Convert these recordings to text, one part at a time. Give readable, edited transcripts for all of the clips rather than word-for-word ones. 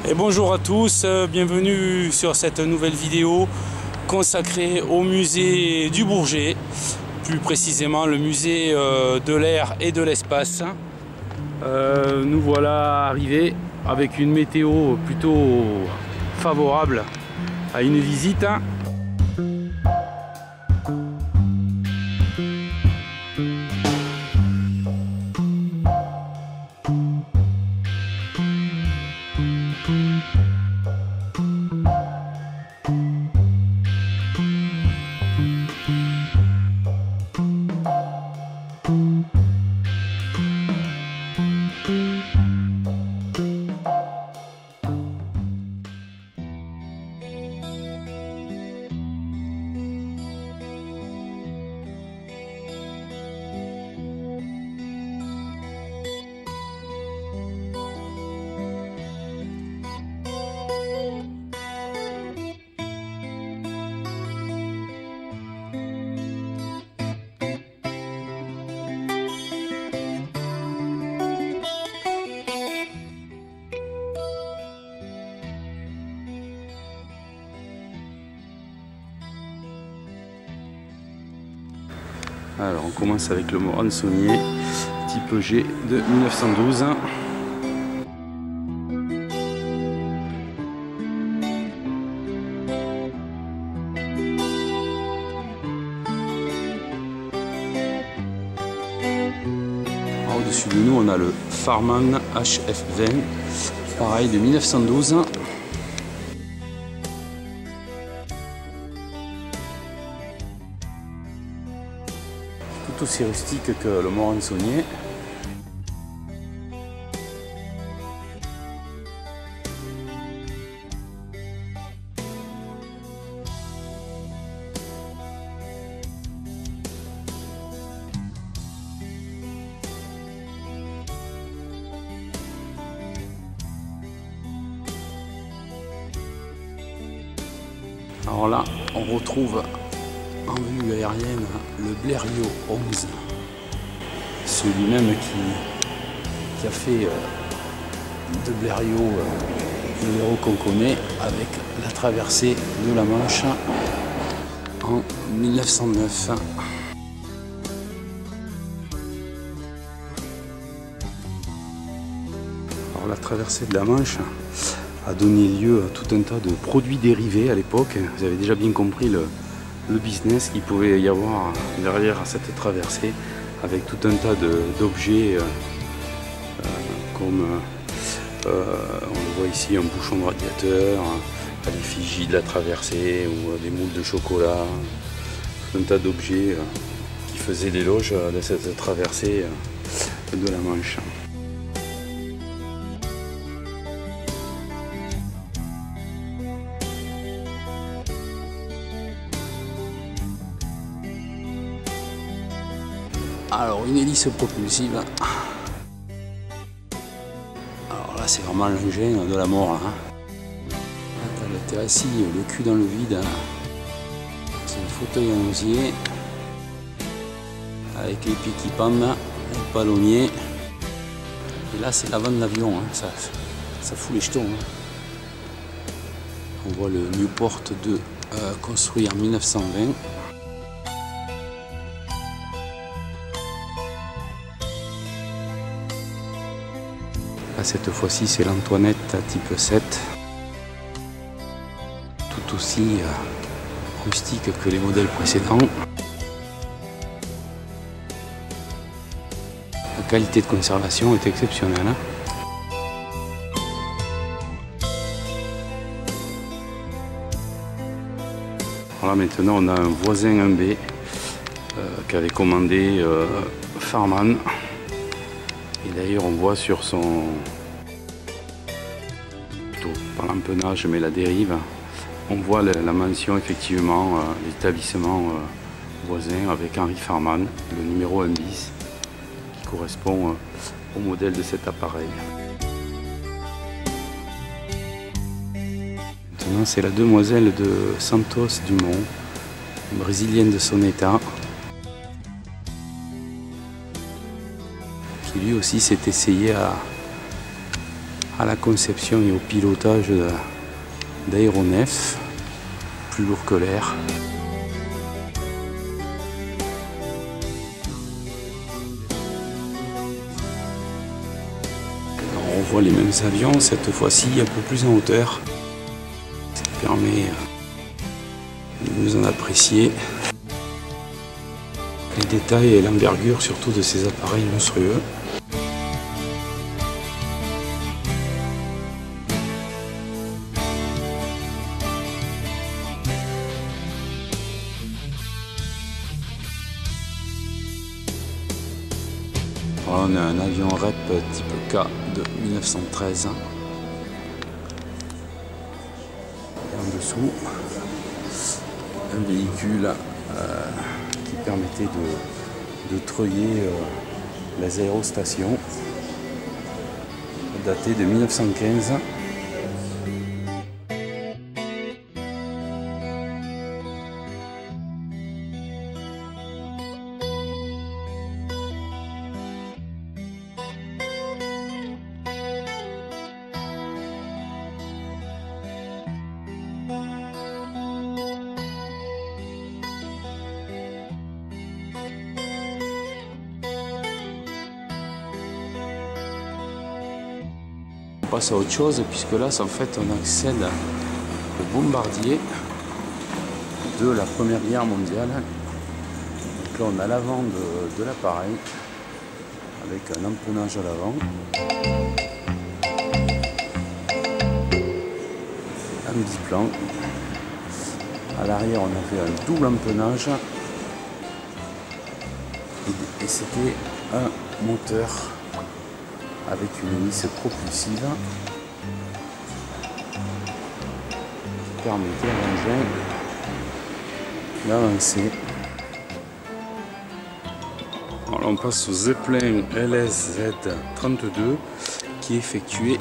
Et bonjour à tous, bienvenue sur cette nouvelle vidéo consacrée au musée du Bourget, plus précisément le musée de l'air et de l'espace. Nous voilà arrivés avec une météo plutôt favorable à une visite. Alors on commence avec le Moran-Saunier, type G de 1912. Au-dessus de nous on a le Farman HF20, pareil de 1912. Tout aussi rustique que le Moran-Saunier. Alors là, on retrouve en vue aérienne le Blériot 11, celui-même qui a fait de Blériot le héros qu'on connaît avec la traversée de la Manche en 1909. Alors la traversée de la Manche a donné lieu à tout un tas de produits dérivés à l'époque. Vous avez déjà bien compris le business qu'il pouvait y avoir derrière cette traversée, avec tout un tas d'objets comme on le voit ici, un bouchon de radiateur à l'effigie de la traversée, ou des moules de chocolat, tout un tas d'objets qui faisaient l'éloge de cette traversée de la Manche. Alors une hélice propulsive. Alors là c'est vraiment l'engin de la mort. Là, t'as le terraci, le cul dans le vide. C'est un fauteuil en osier avec les pieds qui pendent, le palonnier. Et là c'est l'avant de l'avion, ça fout les jetons. On voit le Newport 2 construit en 1920. Là, cette fois-ci, c'est l'Antoinette type 7. Tout aussi rustique que les modèles précédents. La qualité de conservation est exceptionnelle. Voilà, maintenant on a un voisin 1B qui avait commandé Farman. Et d'ailleurs on voit sur son plutôt pas l'empennage mais la dérive, on voit la mention effectivement l'établissement voisin avec Henri Farman, le numéro 1 bis qui correspond au modèle de cet appareil. Maintenant c'est la demoiselle de Santos Dumont, brésilienne de son état, qui lui aussi s'est essayé à la conception et au pilotage d'aéronefs plus lourds que l'air. On voit les mêmes avions, cette fois-ci un peu plus en hauteur. Ça permet de mieux en apprécier les détails et l'envergure surtout de ces appareils monstrueux. Voilà, on a un avion REP type K de 1913. Et en dessous, un véhicule qui permettait de treuiller les aérostations, daté de 1915. On passe à autre chose puisque là en fait on accède au bombardier de la Première Guerre mondiale. Donc là on a l'avant de l'appareil avec un empennage à l'avant, un biplan. À l'arrière on avait un double empennage et c'était un moteur avec une hélice propulsive qui permettait à l'engin d'avancer. Alors on passe au Zeppelin LSZ-32 qui effectuait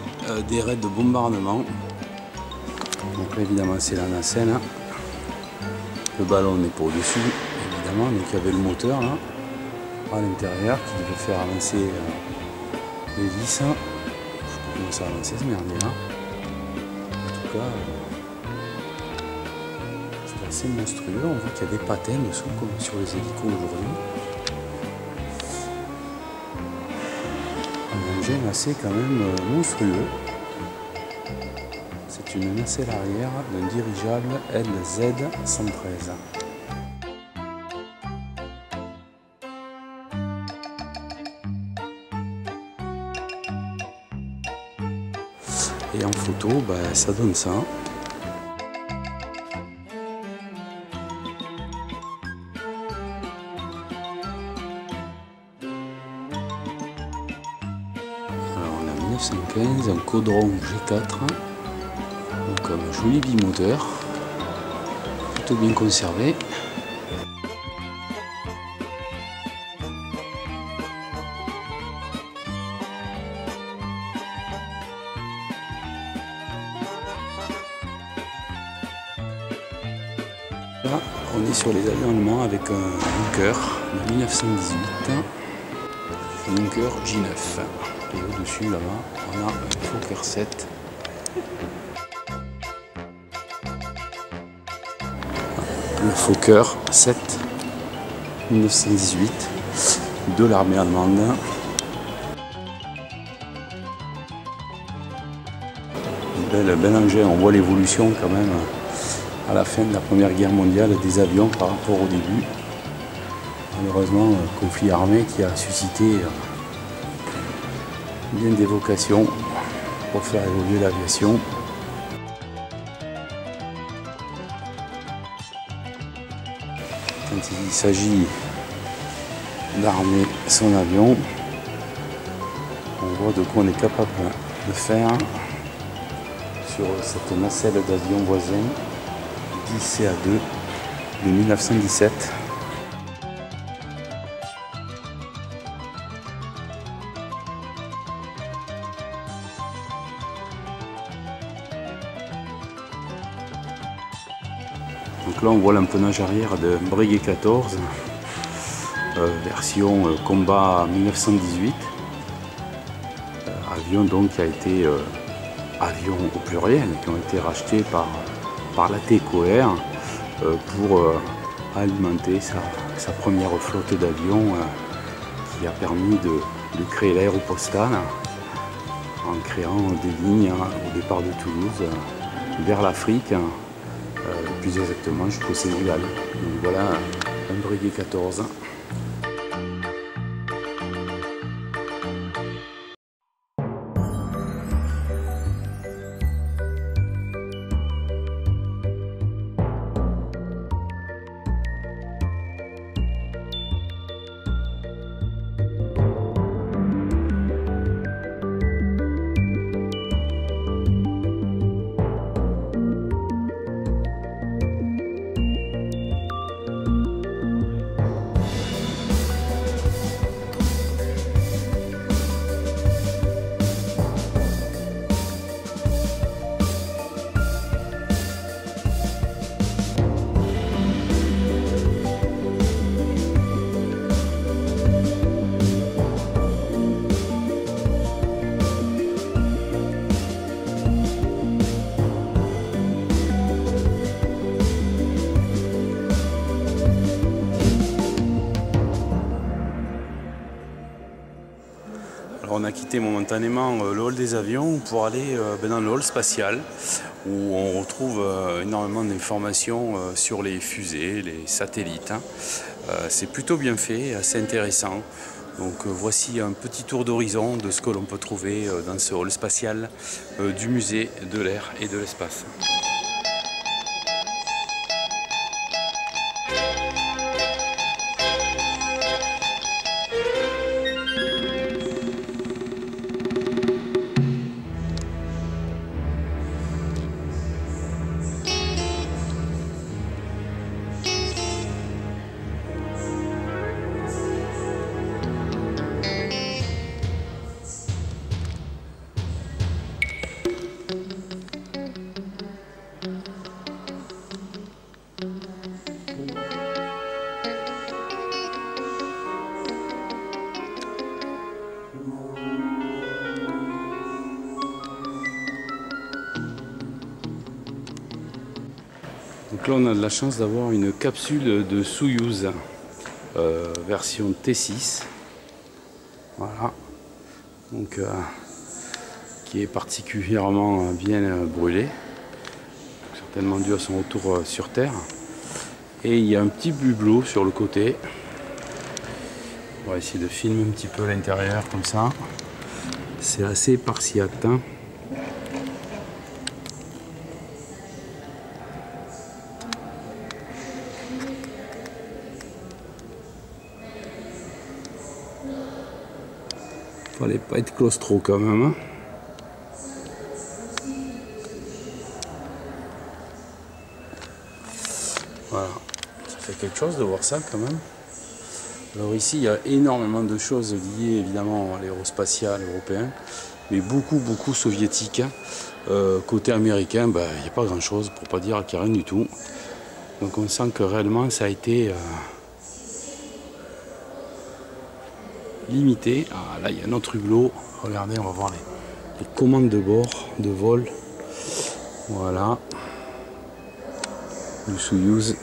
des raids de bombardement. Donc là évidemment c'est la nacelle. Le ballon n'est pas au-dessus évidemment, donc il y avait le moteur là à l'intérieur qui devait faire avancer l'hélice. Je commence à avancer ce merdier là. En tout cas, c'est assez monstrueux. On voit qu'il y a des patins dessous comme sur les hélicos aujourd'hui. Un engin assez quand même monstrueux. C'est une nacelle arrière d'un dirigeable LZ-113. Et en photo, ça donne ça. Alors on a 1915, un Caudron G4, donc un joli bimoteur, plutôt bien conservé. Là, on est sur les avions allemands avec un Junker de 1918, un Junker J9. Et au-dessus, là-bas, on a un Fokker 7. Le Fokker 7 1918 de l'armée allemande. bel engin. On voit l'évolution quand même à la fin de la Première Guerre mondiale des avions par rapport au début. Malheureusement, conflit armé qui a suscité bien des vocations pour faire évoluer l'aviation. Quand il s'agit d'armer son avion, on voit de quoi on est capable de faire sur cette nacelle d'avion voisin 10 CA2 de 1917. Donc là on voit l'empennage arrière de Breguet 14, version combat 1918. Avion donc qui a été avion au pluriel, qui ont été rachetés par la TECO Air pour alimenter sa première flotte d'avions qui a permis de créer l'aéropostale en créant des lignes au départ de Toulouse vers l'Afrique, plus exactement jusqu'au Sénégal. Donc voilà un Breguet 14. Alors on a quitté momentanément le hall des avions pour aller dans le hall spatial où on retrouve énormément d'informations sur les fusées, les satellites. C'est plutôt bien fait, assez intéressant. Donc voici un petit tour d'horizon de ce que l'on peut trouver dans ce hall spatial du musée de l'air et de l'espace. Donc là on a de la chance d'avoir une capsule de Soyouz version T6, voilà, donc qui est particulièrement bien brûlée, certainement dû à son retour sur Terre. Et il y a un petit bubelot sur le côté. On va essayer de filmer un petit peu l'intérieur comme ça. C'est assez spartiate, hein. Fallait pas être claustro quand même, hein. Voilà, ça fait quelque chose de voir ça quand même. Alors ici il y a énormément de choses liées évidemment à l'aérospatial européen, mais beaucoup soviétique. Côté américain, il n'y a pas grand chose, pour pas dire qu'il n'y a rien du tout. Donc on sent que réellement ça a été limité. Ah, là il y a un autre hublot, regardez, on va voir les commandes de bord, de vol. Voilà, du Soyouz.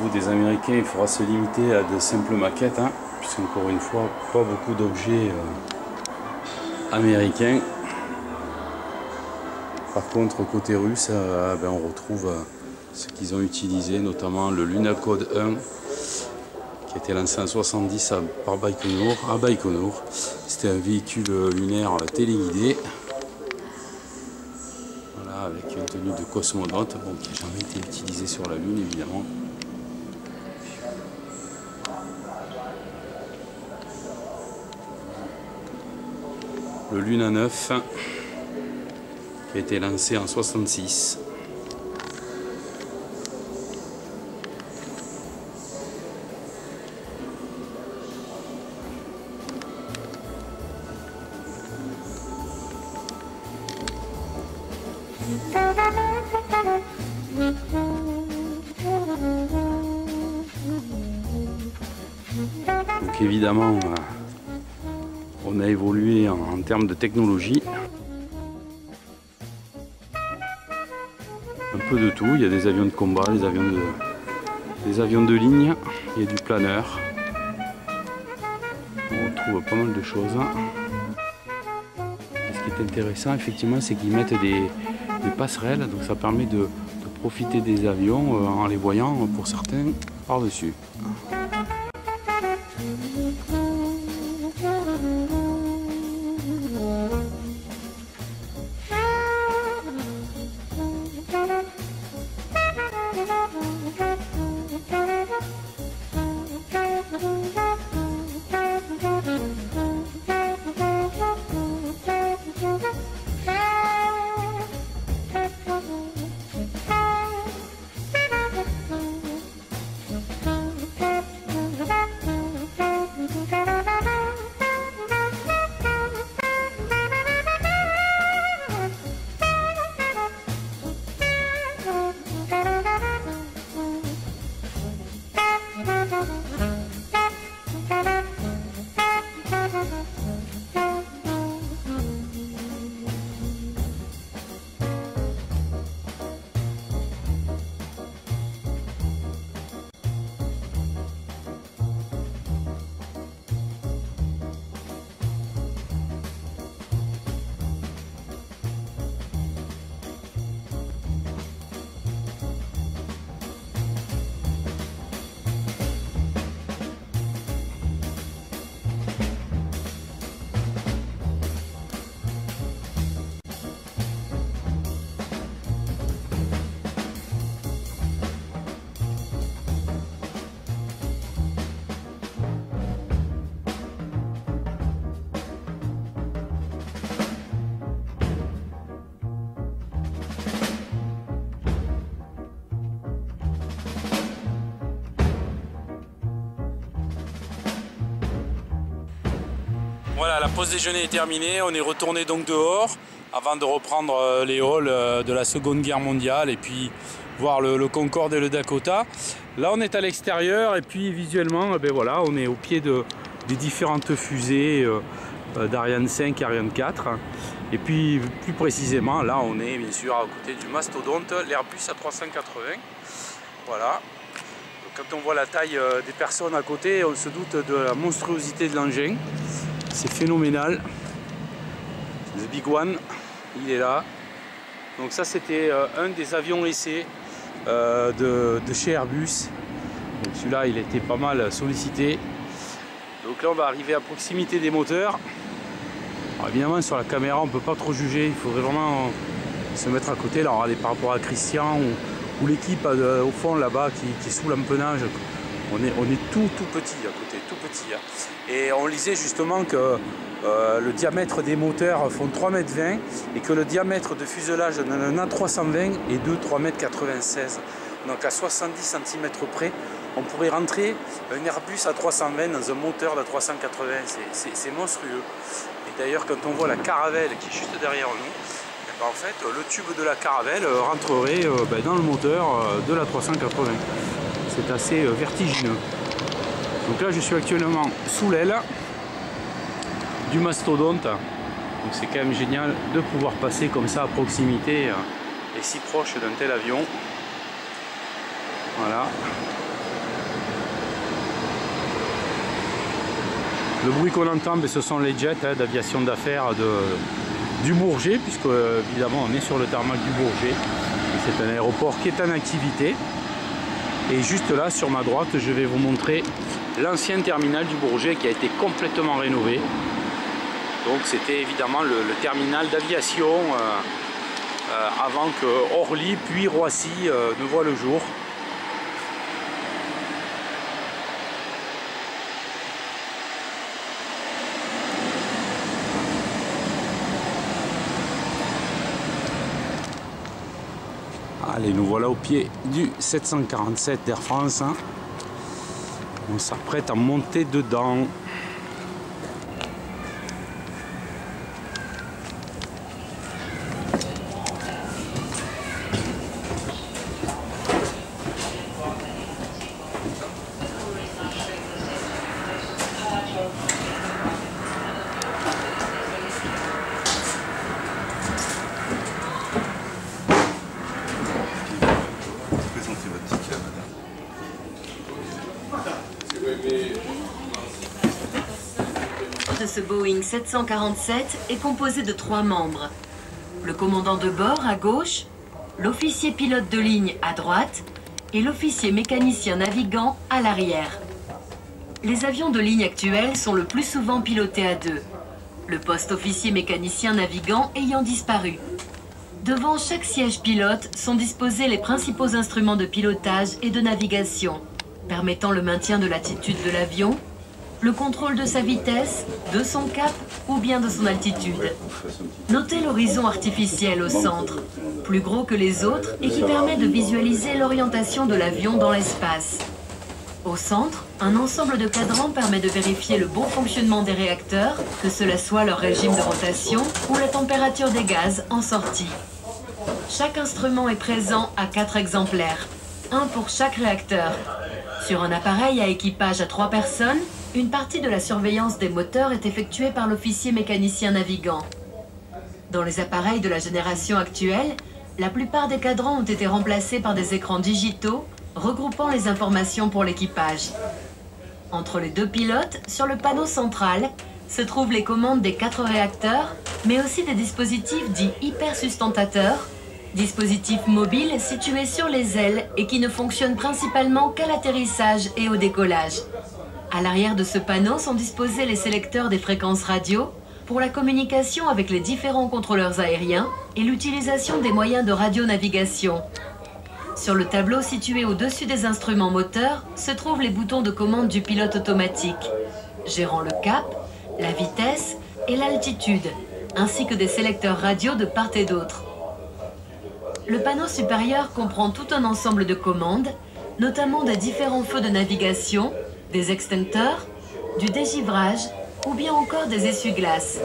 niveau des Américains, il faudra se limiter à de simples maquettes, hein, puisqu'encore une fois, pas beaucoup d'objets américains. Par contre, côté russe, on retrouve ce qu'ils ont utilisé, notamment le Lunokhod 1, qui a été lancé en 70 par Baïkonour, à Baïkonour. C'était un véhicule lunaire téléguidé. Voilà, avec une tenue de cosmonaute, bon, qui n'a jamais été utilisé sur la Lune, évidemment. Le Luna 9, qui a été lancé en 66. Donc évidemment, on a évolué en termes de technologie. Un peu de tout, il y a des avions de combat, des avions de ligne, il y a du planeur. On retrouve pas mal de choses. Et ce qui est intéressant, effectivement, c'est qu'ils mettent des passerelles, donc ça permet de profiter des avions en les voyant pour certains par-dessus. Voilà, la pause déjeuner est terminée, on est retourné donc dehors avant de reprendre les halls de la Seconde Guerre mondiale et puis voir le Concorde et le Dakota. Là on est à l'extérieur et puis visuellement voilà, on est au pied des différentes fusées d'Ariane 5 et Ariane 4. Et puis plus précisément là on est bien sûr à côté du mastodonte, l'Airbus A380. Voilà. Quand on voit la taille des personnes à côté, on se doute de la monstruosité de l'engin. C'est phénoménal. The Big One, il est là. Donc ça c'était un des avions essais de chez Airbus. Celui-là il était pas mal sollicité. Donc là on va arriver à proximité des moteurs. Alors, évidemment sur la caméra on ne peut pas trop juger, il faudrait vraiment se mettre à côté. Là on regardez par rapport à Christian ou l'équipe au fond là-bas qui est sous l'empennage. On est tout petit à côté, tout petit. Hein. Et on lisait justement que le diamètre des moteurs font 3,20 m et que le diamètre de fuselage d'un A320 est de 3,96 m. Donc à 70 cm près, on pourrait rentrer un Airbus A320 dans un moteur d'A380. C'est monstrueux. Et d'ailleurs quand on voit la caravelle qui est juste derrière nous, en fait le tube de la caravelle rentrerait dans le moteur de l'A380. C'est assez vertigineux. Donc là je suis actuellement sous l'aile du mastodonte. Donc c'est quand même génial de pouvoir passer comme ça à proximité et si proche d'un tel avion. Voilà. Le bruit qu'on entend, ce sont les jets d'aviation d'affaires du Bourget, puisque évidemment on est sur le tarmac du Bourget. C'est un aéroport qui est en activité. Et juste là, sur ma droite, je vais vous montrer l'ancien terminal du Bourget qui a été complètement rénové. Donc c'était évidemment le terminal d'aviation avant que Orly puis Roissy ne voient le jour. Allez, nous voilà au pied du 747 d'Air France. Hein. On s'apprête à monter dedans. Ce Boeing 747 est composé de 3 membres. Le commandant de bord à gauche, l'officier pilote de ligne à droite et l'officier mécanicien navigant à l'arrière. Les avions de ligne actuels sont le plus souvent pilotés à 2, le poste officier mécanicien navigant ayant disparu. Devant chaque siège pilote sont disposés les principaux instruments de pilotage et de navigation, permettant le maintien de l'attitude de l'avion, le contrôle de sa vitesse, de son cap ou bien de son altitude. Notez l'horizon artificiel au centre, plus gros que les autres et qui permet de visualiser l'orientation de l'avion dans l'espace. Au centre, un ensemble de cadrans permet de vérifier le bon fonctionnement des réacteurs, que cela soit leur régime de rotation ou la température des gaz en sortie. Chaque instrument est présent à 4 exemplaires, un pour chaque réacteur. Sur un appareil à équipage à 3 personnes, une partie de la surveillance des moteurs est effectuée par l'officier mécanicien navigant. Dans les appareils de la génération actuelle, la plupart des cadrans ont été remplacés par des écrans digitaux regroupant les informations pour l'équipage. Entre les 2 pilotes, sur le panneau central, se trouvent les commandes des 4 réacteurs, mais aussi des dispositifs dits hypersustentateurs, dispositifs mobiles situés sur les ailes et qui ne fonctionnent principalement qu'à l'atterrissage et au décollage. À l'arrière de ce panneau sont disposés les sélecteurs des fréquences radio pour la communication avec les différents contrôleurs aériens et l'utilisation des moyens de radionavigation. Sur le tableau situé au-dessus des instruments moteurs se trouvent les boutons de commande du pilote automatique, gérant le cap, la vitesse et l'altitude, ainsi que des sélecteurs radio de part et d'autre. Le panneau supérieur comprend tout un ensemble de commandes, notamment des différents feux de navigation, des extincteurs, du dégivrage ou bien encore des essuie-glaces.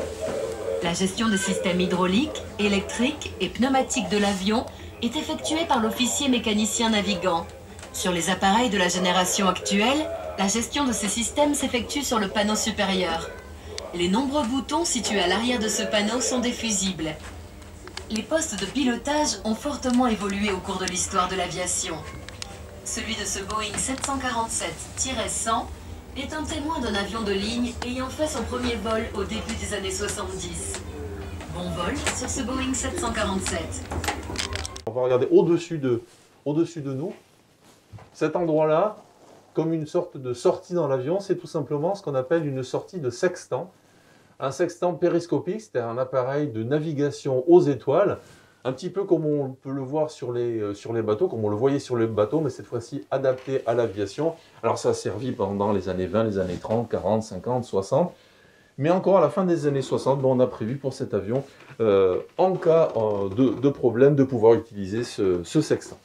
La gestion des systèmes hydrauliques, électriques et pneumatiques de l'avion est effectuée par l'officier mécanicien navigant. Sur les appareils de la génération actuelle, la gestion de ces systèmes s'effectue sur le panneau supérieur. Les nombreux boutons situés à l'arrière de ce panneau sont des fusibles. Les postes de pilotage ont fortement évolué au cours de l'histoire de l'aviation. Celui de ce Boeing 747-100 est un témoin d'un avion de ligne ayant fait son premier vol au début des années 70. Bon vol sur ce Boeing 747. On va regarder au-dessus de nous. Cet endroit-là, comme une sorte de sortie dans l'avion, c'est tout simplement ce qu'on appelle une sortie de sextant. Un sextant périscopique, c'est un appareil de navigation aux étoiles, un petit peu comme on peut le voir sur les bateaux, comme on le voyait sur les bateaux, mais cette fois-ci adapté à l'aviation. Alors ça a servi pendant les années 20, les années 30, 40, 50, 60. Mais encore à la fin des années 60, on a prévu pour cet avion, en cas de problème, de pouvoir utiliser ce sextant.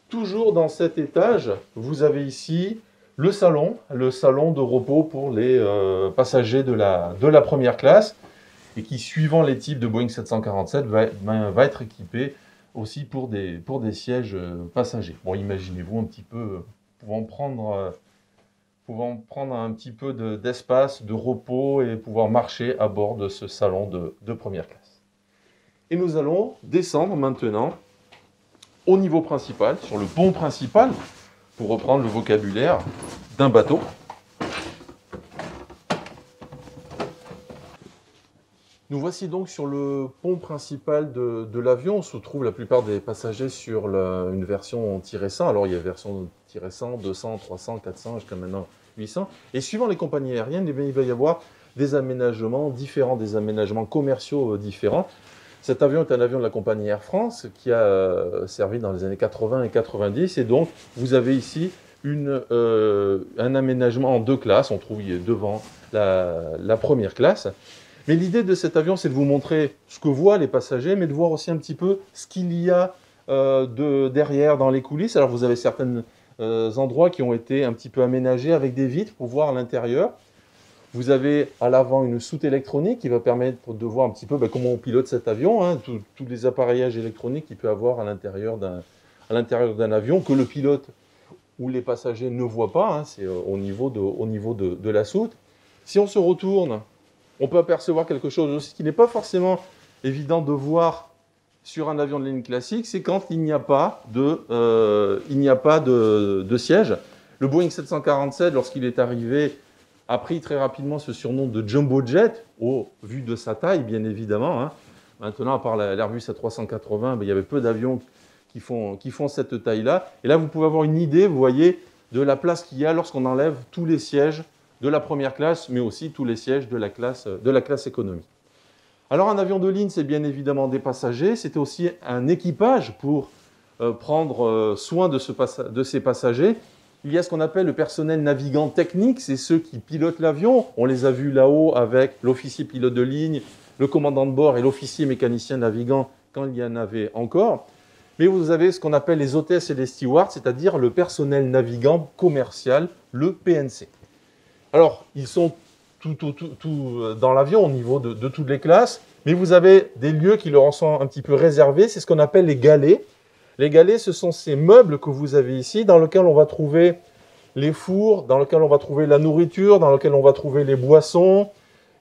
Toujours dans cet étage, vous avez ici le salon de repos pour les passagers de la première classe, et qui, suivant les types de Boeing 747, va être équipé aussi pour des sièges passagers. Bon, imaginez-vous un petit peu pouvant prendre un petit peu d'espace, de repos et pouvoir marcher à bord de ce salon de première classe. Et nous allons descendre maintenant au niveau principal, sur le pont principal, pour reprendre le vocabulaire d'un bateau. Nous voici donc sur le pont principal de l'avion. On se trouve la plupart des passagers sur une version -100. Alors il y a version -100, 200, 300, 400, jusqu'à maintenant 800. Et suivant les compagnies aériennes, eh bien, il va y avoir des aménagements différents, des aménagements commerciaux différents. Cet avion est un avion de la compagnie Air France qui a servi dans les années 80 et 90. Et donc vous avez ici un aménagement en deux classes. On trouve devant la première classe. Mais l'idée de cet avion, c'est de vous montrer ce que voient les passagers, mais de voir aussi un petit peu ce qu'il y a derrière dans les coulisses. Alors vous avez certains endroits qui ont été un petit peu aménagés avec des vitres pour voir à l'intérieur. Vous avez à l'avant une soute électronique qui va permettre de voir un petit peu comment on pilote cet avion, hein, tous les appareillages électroniques qu'il peut avoir à l'intérieur d'un avion que le pilote ou les passagers ne voient pas, hein, c'est au niveau de la soute. Si on se retourne, on peut apercevoir quelque chose aussi qui n'est pas forcément évident de voir sur un avion de ligne classique, c'est quand il n'y a pas de siège. Le Boeing 747, lorsqu'il est arrivé, a pris très rapidement ce surnom de Jumbo Jet, au vu de sa taille, bien évidemment. Hein. Maintenant, à part l'Airbus A380, il y avait peu d'avions qui font cette taille-là. Et là, vous pouvez avoir une idée, vous voyez, de la place qu'il y a lorsqu'on enlève tous les sièges de la première classe, mais aussi tous les sièges de la classe économique. Alors un avion de ligne, c'est bien évidemment des passagers, c'était aussi un équipage pour prendre soin de ces passagers. Il y a ce qu'on appelle le personnel navigant technique, c'est ceux qui pilotent l'avion. On les a vus là-haut avec l'officier pilote de ligne, le commandant de bord et l'officier mécanicien navigant quand il y en avait encore. Mais vous avez ce qu'on appelle les hôtesses et les stewards, c'est-à-dire le personnel navigant commercial, le PNC. Alors, ils sont tout dans l'avion au niveau de toutes les classes, mais vous avez des lieux qui leur en sont un petit peu réservés, c'est ce qu'on appelle les galets. Les galets, ce sont ces meubles que vous avez ici, dans lesquels on va trouver les fours, dans lesquels on va trouver la nourriture, dans lesquels on va trouver les boissons,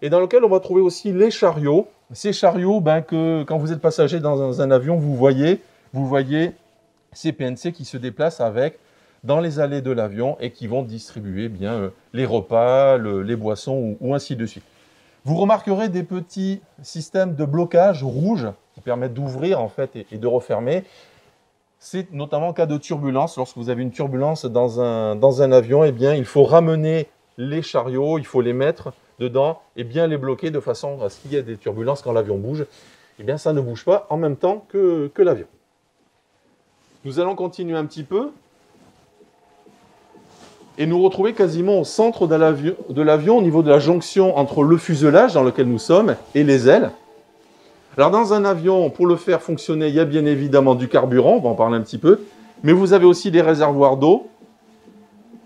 et dans lesquels on va trouver aussi les chariots. Ces chariots, que quand vous êtes passager dans un avion, vous voyez ces PNC qui se déplacent dans les allées de l'avion et qui vont distribuer les repas, les boissons ou ainsi de suite. Vous remarquerez des petits systèmes de blocage rouges qui permettent d'ouvrir en fait et de refermer. C'est notamment en cas de turbulence. Lorsque vous avez une turbulence dans un avion, il faut ramener les chariots, il faut les mettre dedans et bien les bloquer de façon à ce qu'il y ait des turbulences quand l'avion bouge. Ça ne bouge pas en même temps que l'avion. Nous allons continuer un petit peu et nous retrouver quasiment au centre de l'avion, au niveau de la jonction entre le fuselage dans lequel nous sommes et les ailes. Alors dans un avion, pour le faire fonctionner, il y a bien évidemment du carburant, on va en parler un petit peu, mais vous avez aussi des réservoirs d'eau,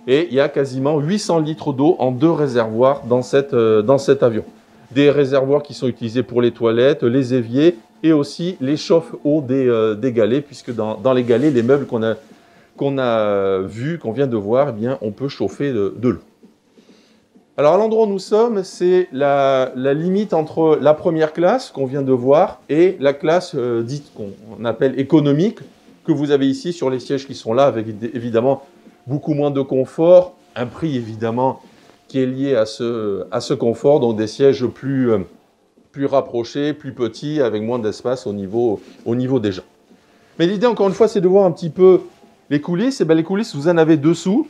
et il y a quasiment 800 litres d'eau en deux réservoirs dans cet avion. Des réservoirs qui sont utilisés pour les toilettes, les éviers, et aussi les chauffe-eau des galets, puisque dans les galets, les meubles qu'on vient de voir, on peut chauffer de l'eau. Alors à l'endroit où nous sommes, c'est la limite entre la première classe qu'on vient de voir et la classe dite qu'on appelle économique, que vous avez ici sur les sièges qui sont là, avec évidemment beaucoup moins de confort, un prix évidemment qui est lié à ce confort, donc des sièges plus rapprochés, plus petits, avec moins d'espace au niveau des gens. Mais l'idée encore une fois, c'est de voir un petit peu les coulisses. Les coulisses, vous en avez dessous.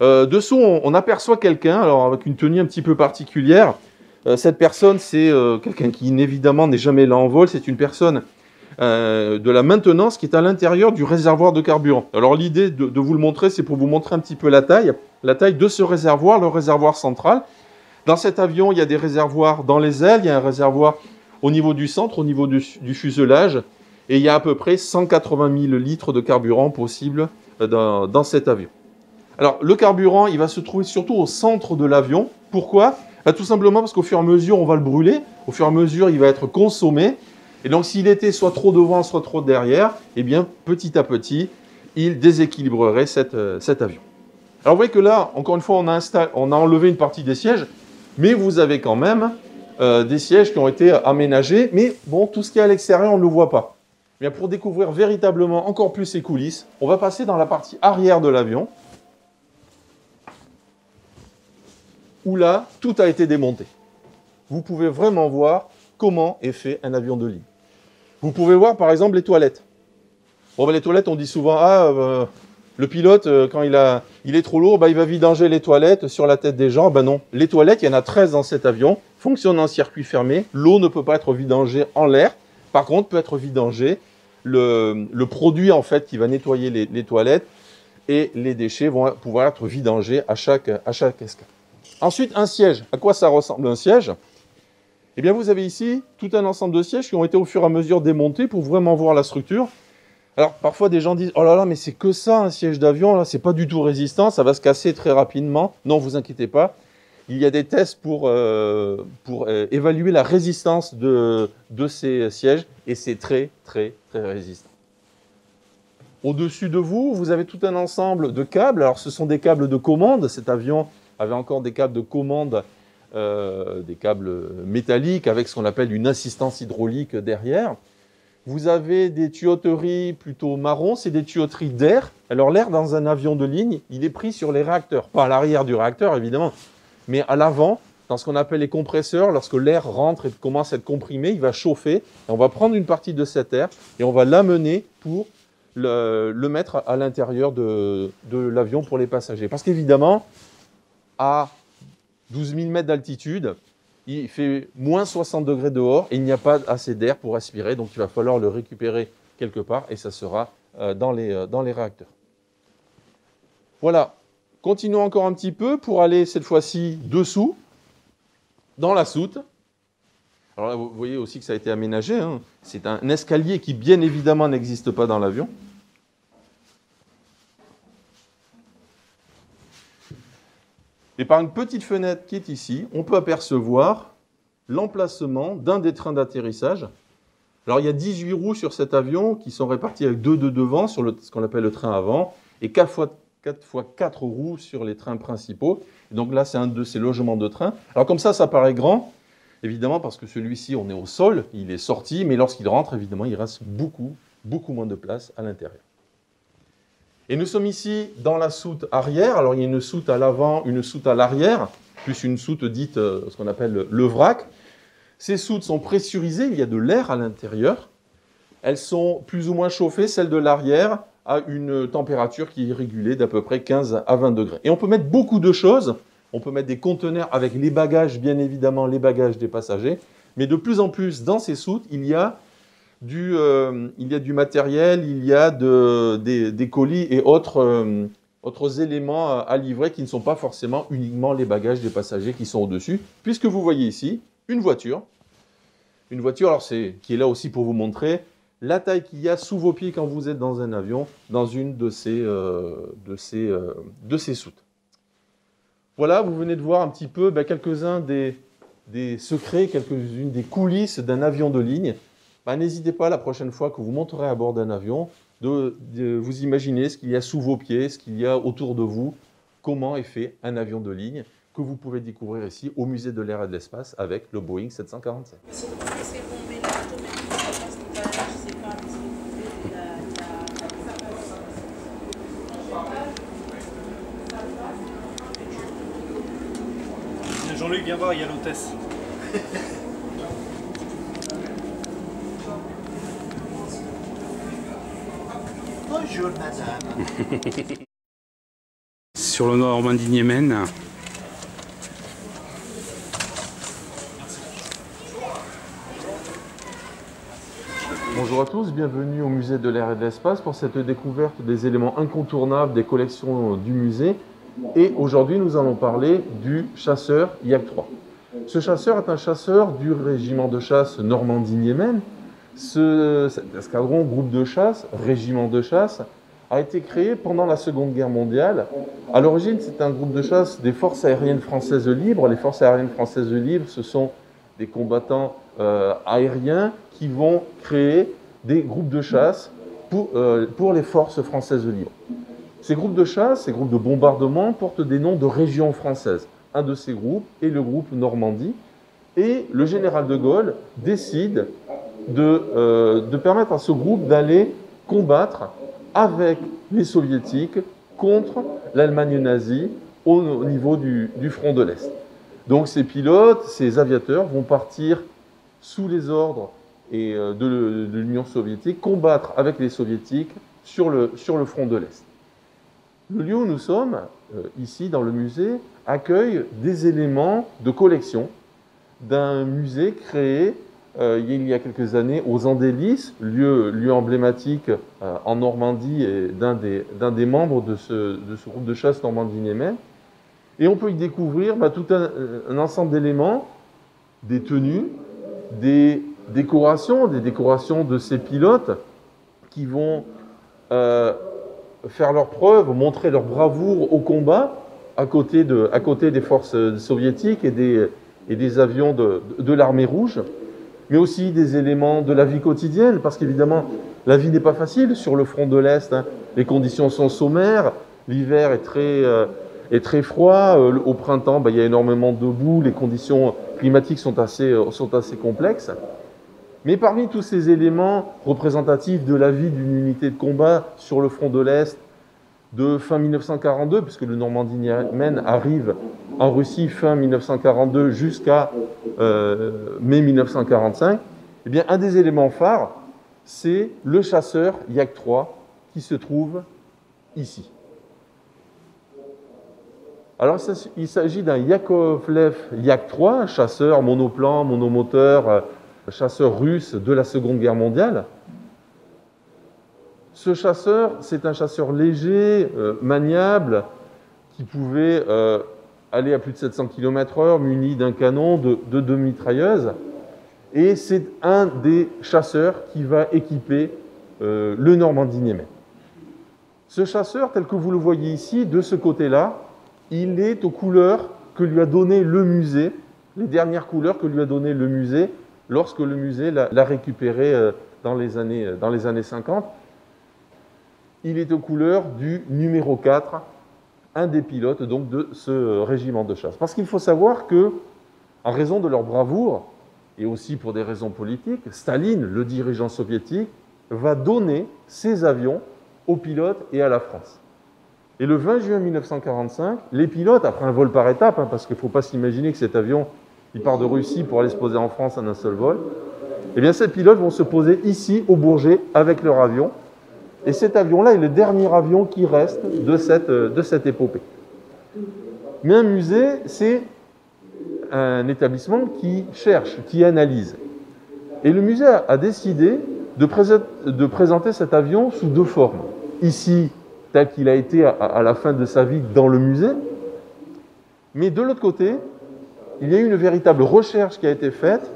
Dessous, on aperçoit quelqu'un, alors avec une tenue un petit peu particulière. Cette personne, c'est quelqu'un qui, évidemment, n'est jamais là en vol. C'est une personne de la maintenance qui est à l'intérieur du réservoir de carburant. Alors, l'idée de vous le montrer, c'est pour vous montrer un petit peu la taille de ce réservoir, le réservoir central. Dans cet avion, il y a des réservoirs dans les ailes, il y a un réservoir au niveau du centre, au niveau du fuselage, et il y a à peu près 180 000 litres de carburant possible dans cet avion. Alors, le carburant, il va se trouver surtout au centre de l'avion. Pourquoi ? Tout simplement parce qu'au fur et à mesure, on va le brûler. Au fur et à mesure, il va être consommé. Et donc, s'il était soit trop devant, soit trop derrière, petit à petit, il déséquilibrerait cet avion. Alors, vous voyez que là, encore une fois, on a enlevé une partie des sièges, mais vous avez quand même des sièges qui ont été aménagés. Mais bon, tout ce qui est à l'extérieur, on ne le voit pas. Pour découvrir véritablement encore plus ces coulisses, on va passer dans la partie arrière de l'avion, où là, tout a été démonté. vous pouvez vraiment voir comment est fait un avion de ligne. Vous pouvez voir par exemple les toilettes. Bon, ben, les toilettes, on dit souvent, le pilote, quand il est trop lourd, il va vidanger les toilettes sur la tête des gens. Ben non, les toilettes, il y en a 13 dans cet avion, fonctionnent en circuit fermé. L'eau ne peut pas être vidangée en l'air. Par contre, peut être vidangé le produit en fait qui va nettoyer les toilettes, et les déchets vont pouvoir être vidangés à chaque escale. Ensuite, un siège. À quoi ça ressemble un siège? Eh bien, vous avez ici tout un ensemble de sièges qui ont été au fur et à mesure démontés pour vraiment voir la structure. Alors, parfois, des gens disent « Oh là là, mais c'est que ça, un siège d'avion, là, c'est pas du tout résistant, ça va se casser très rapidement. » Non, vous inquiétez pas. Il y a des tests pour évaluer la résistance de ces sièges, et c'est très, très, très résistant. Au-dessus de vous, vous avez tout un ensemble de câbles. Alors, ce sont des câbles de commande. Cet avion avait encore des câbles de commande, des câbles métalliques avec ce qu'on appelle une assistance hydraulique derrière. Vous avez des tuyauteries plutôt marron, c'est des tuyauteries d'air. Alors, l'air dans un avion de ligne, il est pris sur les réacteurs. Pas à l'arrière du réacteur, évidemment, mais à l'avant, dans ce qu'on appelle les compresseurs. Lorsque l'air rentre et commence à être comprimé, il va chauffer. Et on va prendre une partie de cet air et on va l'amener pour le mettre à l'intérieur de l'avion pour les passagers. Parce qu'évidemment, à 12 000 mètres d'altitude, il fait moins 60 degrés dehors et il n'y a pas assez d'air pour respirer. Donc, il va falloir le récupérer quelque part et ça sera dans les réacteurs. Voilà. Continuons encore un petit peu pour aller cette fois-ci dessous, dans la soute. Alors là, vous voyez aussi que ça a été aménagé, hein. C'est un escalier qui, bien évidemment, n'existe pas dans l'avion. Et par une petite fenêtre qui est ici, on peut apercevoir l'emplacement d'un des trains d'atterrissage. Alors, il y a 18 roues sur cet avion qui sont réparties avec 2 de devant sur ce qu'on appelle le train avant et 4 x 4 roues sur les trains principaux. Et donc là, c'est un de ces logements de train. Alors comme ça paraît grand. Évidemment, parce que celui-ci, on est au sol, il est sorti, mais lorsqu'il rentre, évidemment, il reste beaucoup, beaucoup moins de place à l'intérieur. Et nous sommes ici dans la soute arrière. Alors, il y a une soute à l'avant, une soute à l'arrière, plus une soute dite ce qu'on appelle le vrac. Ces soutes sont pressurisées, il y a de l'air à l'intérieur. Elles sont plus ou moins chauffées, celles de l'arrière, à une température qui est régulée d'à peu près 15 à 20 degrés. Et on peut mettre beaucoup de choses. On peut mettre des conteneurs avec les bagages, bien évidemment, les bagages des passagers. Mais de plus en plus, dans ces soutes, il y a du matériel, il y a des colis et autres éléments à livrer qui ne sont pas forcément uniquement les bagages des passagers qui sont au-dessus. Puisque vous voyez ici une voiture. Une voiture, alors qui est là aussi pour vous montrer la taille qu'il y a sous vos pieds quand vous êtes dans un avion, dans une de ces soutes. Voilà, vous venez de voir un petit peu quelques-uns des secrets, quelques-unes des coulisses d'un avion de ligne. N'hésitez pas la prochaine fois que vous monterez à bord d'un avion de vous imaginer ce qu'il y a sous vos pieds, ce qu'il y a autour de vous, comment est fait un avion de ligne que vous pouvez découvrir ici au Musée de l'air et de l'espace avec le Boeing 747. Jean-Luc, viens voir, il y a l'hôtesse. Bonjour, madame. Sur le Normandie-Niemen. Bonjour à tous, bienvenue au Musée de l'air et de l'espace pour cette découverte des éléments incontournables des collections du musée. Et aujourd'hui, nous allons parler du chasseur Yak-3. Ce chasseur est un chasseur du régiment de chasse Normandie-Niemen. Cet escadron, groupe de chasse, régiment de chasse, a été créé pendant la Seconde Guerre mondiale. À l'origine, c'est un groupe de chasse des forces aériennes françaises libres. Les forces aériennes françaises libres, ce sont des combattants aériens qui vont créer des groupes de chasse pour les forces françaises libres. Ces groupes de chasse, ces groupes de bombardement portent des noms de régions françaises. Un de ces groupes est le groupe Normandie. Et le général de Gaulle décide de permettre à ce groupe d'aller combattre avec les soviétiques contre l'Allemagne nazie au niveau du front de l'Est. Donc ces pilotes, ces aviateurs vont partir sous les ordres de l'Union soviétique, combattre avec les soviétiques sur le front de l'Est. Le lieu où nous sommes, ici dans le musée, accueille des éléments de collection d'un musée créé il y a quelques années aux Andelys, lieu emblématique en Normandie et d'un des membres de ce groupe de chasse Normandie-Niemen. Et on peut y découvrir tout un ensemble d'éléments, des tenues, des décorations de ces pilotes qui vont faire leur preuve, montrer leur bravoure au combat à côté des forces soviétiques et des avions de l'armée rouge, mais aussi des éléments de la vie quotidienne, parce qu'évidemment, la vie n'est pas facile sur le front de l'Est. Hein. Les conditions sont sommaires, l'hiver est très froid, au printemps, il y a énormément de boue, les conditions climatiques sont assez complexes. Mais parmi tous ces éléments représentatifs de la vie d'une unité de combat sur le front de l'Est, de fin 1942, puisque le Normandie-Niemen arrive en Russie fin 1942 jusqu'à mai 1945, eh bien, un des éléments phares, c'est le chasseur Yak-3 qui se trouve ici. Alors, il s'agit d'un Yakovlev Yak-3, un chasseur monoplan, monomoteur, chasseur russe de la Seconde Guerre mondiale. Ce chasseur, c'est un chasseur léger, maniable, qui pouvait aller à plus de 700 km/h, muni d'un canon, de deux mitrailleuses. Et c'est un des chasseurs qui va équiper le Normandie-Niemen. Ce chasseur, tel que vous le voyez ici, de ce côté-là, il est aux couleurs que lui a donné le musée, les dernières couleurs que lui a donné le musée, lorsque le musée l'a récupéré dans les années 50. Il est aux couleurs du numéro 4, un des pilotes donc, de ce régiment de chasse. Parce qu'il faut savoir que, en raison de leur bravoure, et aussi pour des raisons politiques, Staline, le dirigeant soviétique, va donner ses avions aux pilotes et à la France. Et le 20 juin 1945, les pilotes, après un vol par étapes, parce qu'il ne faut pas s'imaginer que cet avion il part de Russie pour aller se poser en France en un seul vol, eh bien ces pilotes vont se poser ici, au Bourget, avec leur avion. Et cet avion-là est le dernier avion qui reste de cette épopée. Mais un musée, c'est un établissement qui cherche, qui analyse. Et le musée a décidé de présenter cet avion sous deux formes. Ici, tel qu'il a été à la fin de sa vie dans le musée. Mais de l'autre côté, il y a eu une véritable recherche qui a été faite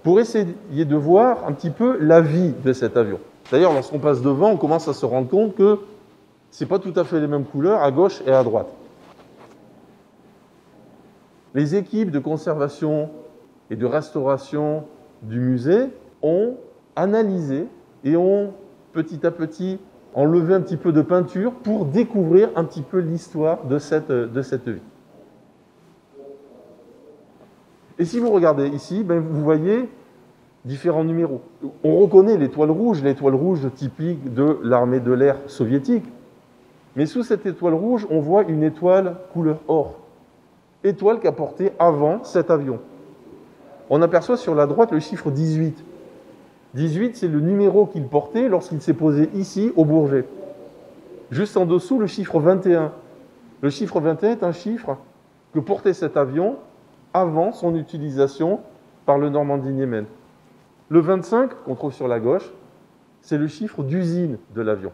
pour essayer de voir un petit peu la vie de cet avion. D'ailleurs, lorsqu'on passe devant, on commence à se rendre compte que ce n'est pas tout à fait les mêmes couleurs à gauche et à droite. Les équipes de conservation et de restauration du musée ont analysé et ont petit à petit enlevé un petit peu de peinture pour découvrir un petit peu l'histoire de cette vie. Et si vous regardez ici, vous voyez différents numéros. On reconnaît l'étoile rouge typique de l'armée de l'air soviétique. Mais sous cette étoile rouge, on voit une étoile couleur or. Étoile qu'a portée avant cet avion. On aperçoit sur la droite le chiffre 18. 18, c'est le numéro qu'il portait lorsqu'il s'est posé ici, au Bourget. Juste en dessous, le chiffre 21. Le chiffre 21 est un chiffre que portait cet avion avant son utilisation par le Normandie-Niemen. Le 25, qu'on trouve sur la gauche, c'est le chiffre d'usine de l'avion.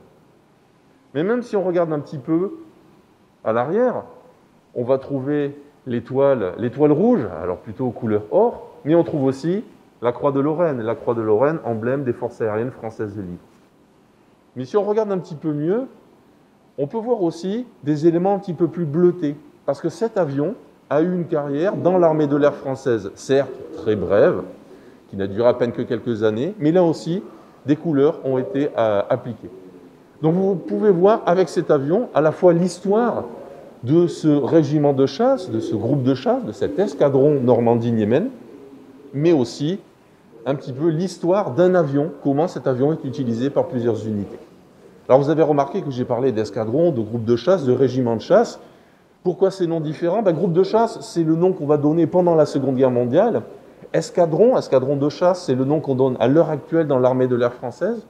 Mais même si on regarde un petit peu à l'arrière, on va trouver l'étoile rouge, alors plutôt couleur or, mais on trouve aussi la Croix de Lorraine, emblème des forces aériennes françaises et libres. Mais si on regarde un petit peu mieux, on peut voir aussi des éléments un petit peu plus bleutés, parce que cet avion a eu une carrière dans l'armée de l'air française, certes très brève, qui n'a duré à peine que quelques années, mais là aussi, des couleurs ont été appliquées. Donc vous pouvez voir avec cet avion à la fois l'histoire de ce régiment de chasse, de ce groupe de chasse, de cet escadron Normandie-Niemen, mais aussi un petit peu l'histoire d'un avion, comment cet avion est utilisé par plusieurs unités. Alors vous avez remarqué que j'ai parlé d'escadron, de groupe de chasse, de régiment de chasse. Pourquoi ces noms différents? Groupe de chasse, c'est le nom qu'on va donner pendant la Seconde Guerre mondiale. Escadron de chasse, c'est le nom qu'on donne à l'heure actuelle dans l'armée de l'air française.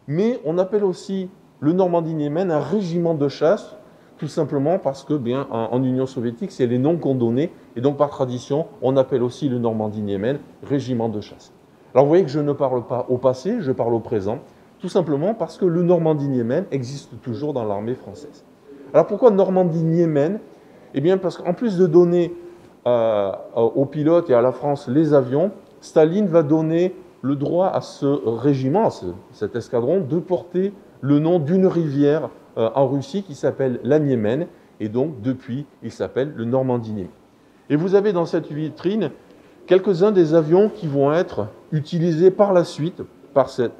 Mais on appelle aussi le Normandie-Niemen un régiment de chasse, tout simplement parce que, en Union soviétique, c'est les noms qu'on donnait, et donc par tradition, on appelle aussi le Normandie-Niemen régiment de chasse. Alors vous voyez que je ne parle pas au passé, je parle au présent, tout simplement parce que le Normandie-Niemen existe toujours dans l'armée française. Alors pourquoi Normandie-Niemen? Eh bien parce qu'en plus de donner aux pilotes et à la France les avions, Staline va donner le droit à ce régiment, à cet escadron, de porter le nom d'une rivière en Russie qui s'appelle la Niemen, et donc depuis, il s'appelle le Normandie-Niemen. Et vous avez dans cette vitrine quelques-uns des avions qui vont être utilisés par la suite par cet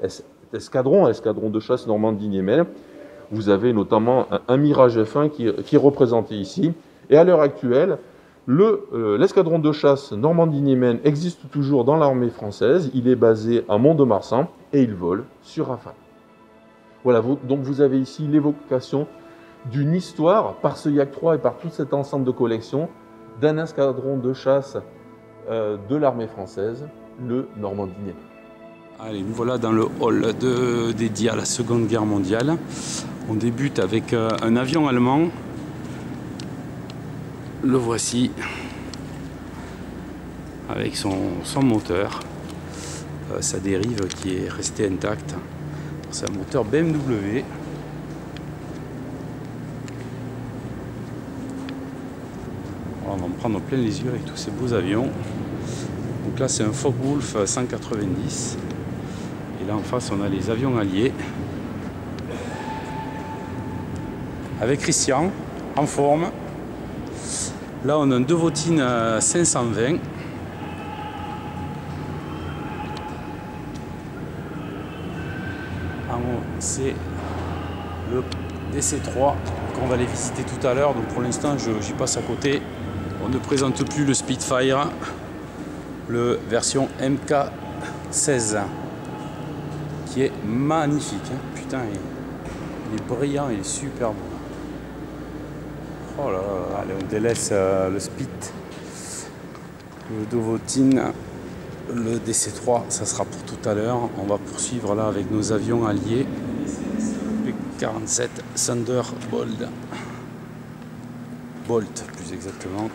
escadron de chasse Normandie-Niemen. Vous avez notamment un Mirage F1 qui est représenté ici, et à l'heure actuelle, l'escadron de chasse Normandie-Niemen existe toujours dans l'armée française. Il est basé à Mont-de-Marsan et il vole sur Rafale. Voilà, donc vous avez ici l'évocation d'une histoire par ce Yak 3 et par tout cet ensemble de collections d'un escadron de chasse de l'armée française, le Normandie-Niemen. Allez, nous voilà dans le hall dédié à la Seconde Guerre mondiale. On débute avec un avion allemand. Le voici, avec son moteur, sa dérive qui est restée intacte. C'est un moteur BMW. On va en prendre plein les yeux avec tous ces beaux avions. Donc là c'est un Focke-Wulf 190. Et là en face on a les avions alliés. Avec Christian, en forme. Là, on a un Dewotin 520. C'est le DC3 qu'on va aller visiter tout à l'heure. Donc pour l'instant, j'y passe à côté. On ne présente plus le Spitfire, le version MK16, qui est magnifique. Putain, il est brillant, il est super beau. Oh là là, allez, on délaisse le Spit, le Dewotin, le DC3, ça sera pour tout à l'heure. On va poursuivre là avec nos avions alliés. P-47 Thunderbolt. Bolt, plus exactement.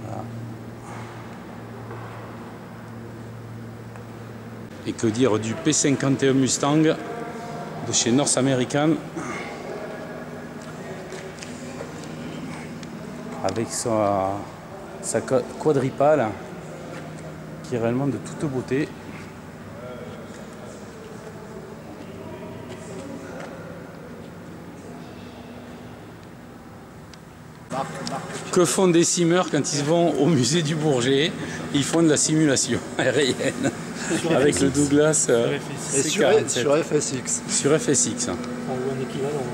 Voilà. Et que dire du P-51 Mustang de chez North American, avec sa quadripale qui est réellement de toute beauté. Que font des simmers quand ils vont au musée du Bourget? Ils font de la simulation aérienne avec le Douglas C-47. Sur FSX. Sur FSX. On voit un équivalent.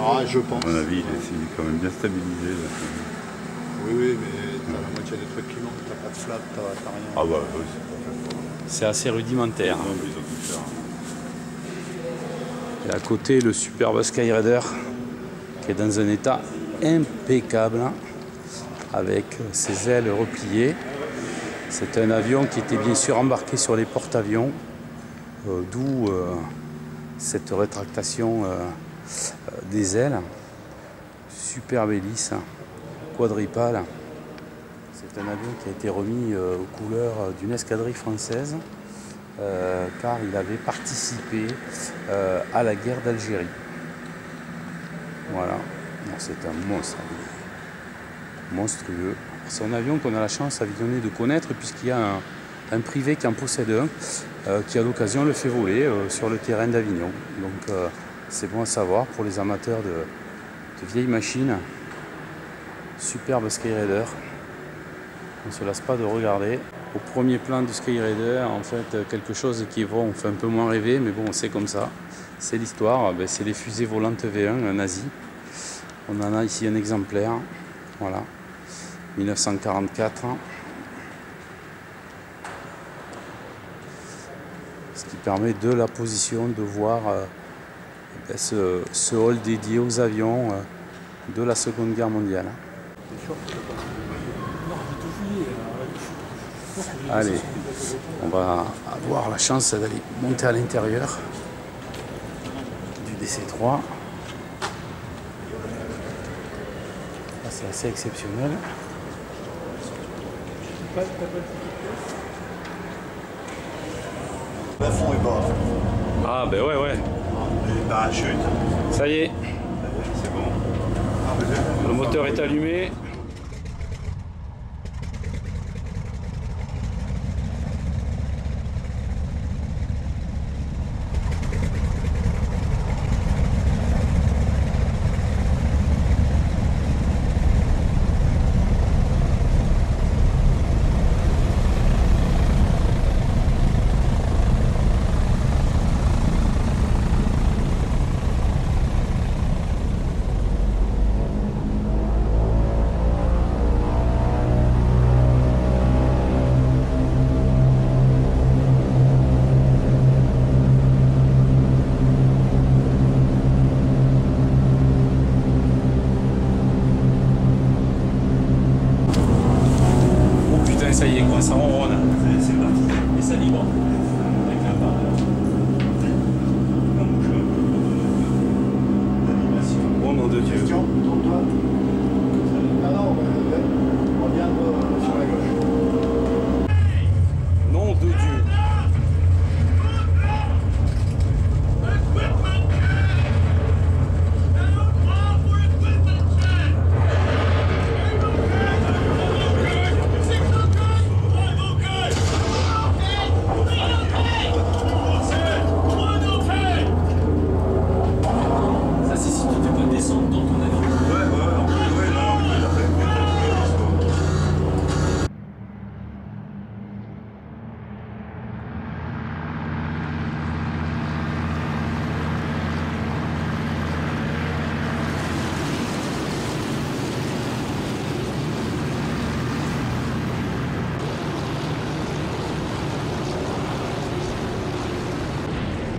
Ah, je pense. À mon avis, il est quand même bien stabilisé. Là. Oui, mais t'as la moitié des trucs qui manquent, t'as pas de flap, t'as rien. Ah bah oui, c'est pas fait. C'est assez rudimentaire. Non, mais ils ont dû faire. Et à côté, le superbe Skyraider qui est dans un état impeccable avec ses ailes repliées. C'est un avion qui était bien sûr embarqué sur les porte-avions, d'où cette rétractation des ailes. Superbe hélice, quadripale. C'est un avion qui a été remis aux couleurs d'une escadrille française car il avait participé à la guerre d'Algérie. Voilà, c'est un monstre, monstrueux. C'est un avion qu'on a la chance à Vignonnet de connaître puisqu'il y a un privé qui en possède un qui à l'occasion le fait voler sur le terrain d'Avignon. Donc c'est bon à savoir pour les amateurs de vieilles machines. Superbe Skyraider. On ne se lasse pas de regarder. Au premier plan du Skyraider, en fait, quelque chose qui on fait un peu moins rêver, mais bon, c'est comme ça. C'est l'histoire, c'est les fusées volantes V1 nazies. On en a ici un exemplaire, voilà, 1944. Ce qui permet de la position de voir ce hall dédié aux avions de la Seconde Guerre mondiale. Allez, on va avoir la chance d'aller monter à l'intérieur du DC3. C'est assez exceptionnel. Le fond est bas. Ah ben ouais. Les parachutes. Ça y est, C'est bon. le moteur est allumé. Ça y est, quoi, ça ronronne. C'est parti. Et ça vibre. Avec la barre. L'animation. Bon nom de Dieu. Question, tourne-toi. Ah non, on vient sur la gauche. Nom de Dieu.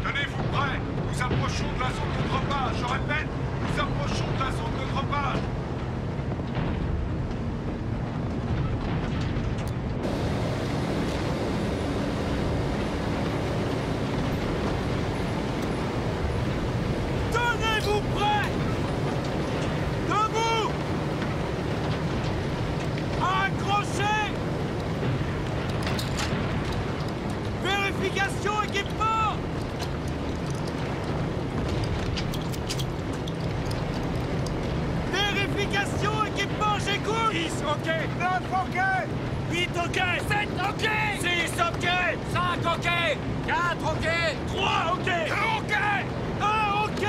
Tenez-vous prêts, nous approchons de la zone de dropage. Je répète, nous approchons de la zone de dropage. Tenez-vous prêts. Debout. Accrochez. Vérification équipement. Vérification équipement, j'écoute. 10 OK. 9 OK. 8 OK. 7 OK. 6 OK. 5 OK. 4 OK. 3 OK. 2 OK. 1 OK.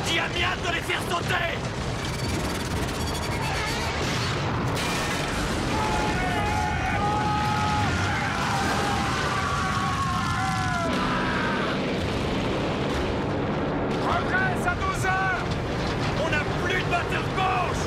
Dis à Mian de les faire sauter. Progresse à 12 heures. On n'a plus de batteur gauche.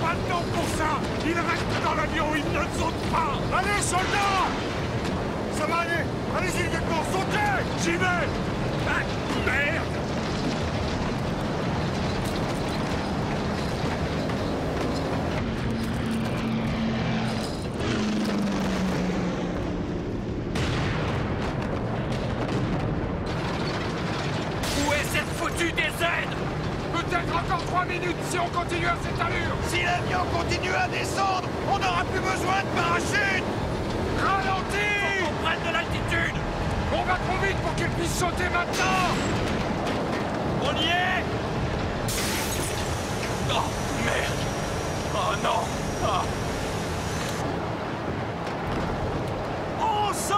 pas le temps pour ça. Il reste dans l'avion, il ne saute pas. Allez, soldats! Ça va aller. Allez-y, lieutenant, sautez! J'y vais! Ah, merde! Où est cette foutue DZ? Peut-être encore 3 minutes si on continue à cette allure. Si l'avion continue à descendre, on n'aura plus besoin de parachute. Ralentis! Faut qu'on prenne de l'altitude. On va trop vite pour qu'il puisse sauter maintenant. On y est? Oh, merde. Oh non. Ah. On saute!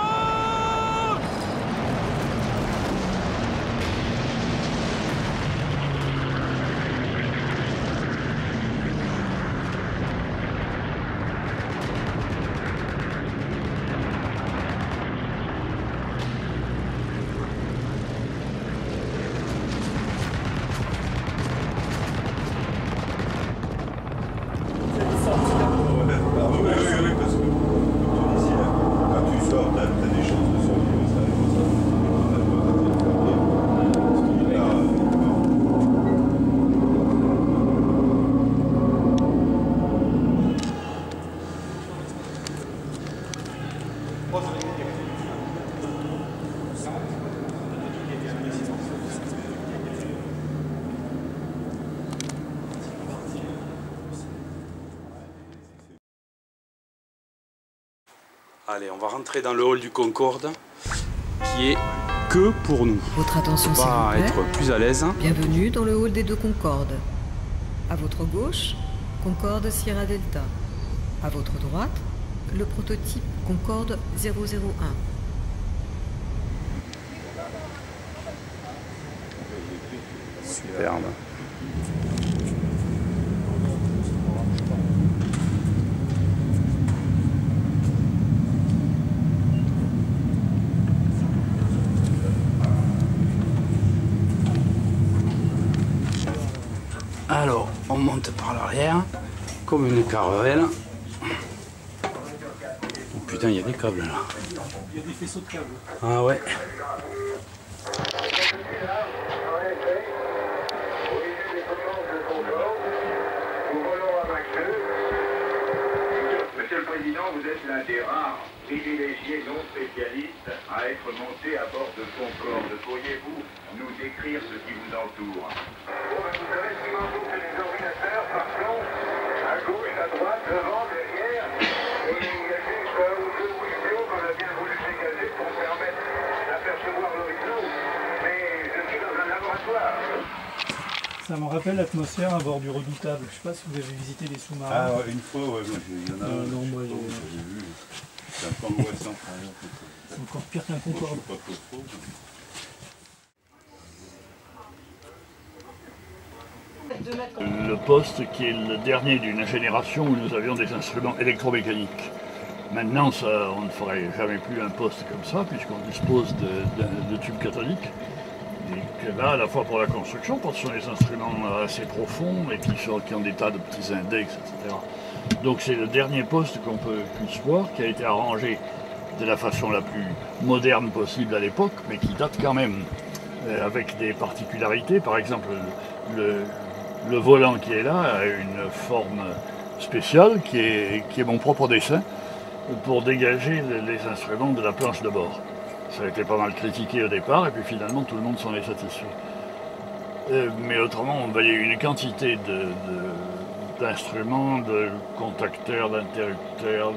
Allez, on va rentrer dans le hall du Concorde, qui est que pour nous. Votre attention, s'il On va vous plaît. être plus à l'aise. Bienvenue dans le hall des deux Concordes. À votre gauche, Concorde Sierra Delta. À votre droite, le prototype Concorde 001. Superbe. Alors, on monte par l'arrière, comme une caravelle. Oh putain, il y a des câbles là. Il y a des faisceaux de câbles. Ah ouais. Monsieur le Président, vous êtes l'un des rares privilégiés non spécialistes à être monté à bord de Concorde. Pourriez-vous nous décrire ce qui vous entoure? Vous savez ce qui m'entoure, c'est les ordinateurs par plan, à gauche, à droite, devant, derrière. Et il y a juste un ou deux vidéos qu'on a bien voulu dégager pour permettre d'apercevoir l'horizon. Mais je suis dans un laboratoire. Ça me rappelle l'atmosphère à bord du Redoutable. Je sais pas si vous avez visité les sous-marins. Ah ouais, une fois, ouais, il y en a un. non, moi, j'ai vu. C'est un peu angoissant. c'est encore pire qu'un Concorde. Pas trop trop. Le poste qui est le dernier d'une génération où nous avions des instruments électromécaniques. Maintenant, ça, on ne ferait jamais plus un poste comme ça, puisqu'on dispose de tubes cathodiques. Et que là, à la fois pour la construction, parce que ce sont des instruments assez profonds et qui ont des tas de petits index, etc. Donc c'est le dernier poste qu'on puisse voir, qui a été arrangé de la façon la plus moderne possible à l'époque, mais qui date quand même, avec des particularités. Par exemple, le volant qui est là a une forme spéciale, qui est mon propre dessin, pour dégager les instruments de la planche de bord. Ça a été pas mal critiqué au départ, et puis finalement tout le monde s'en est satisfait. Mais autrement, on voyait une quantité d'instruments, de contacteurs, d'interrupteurs,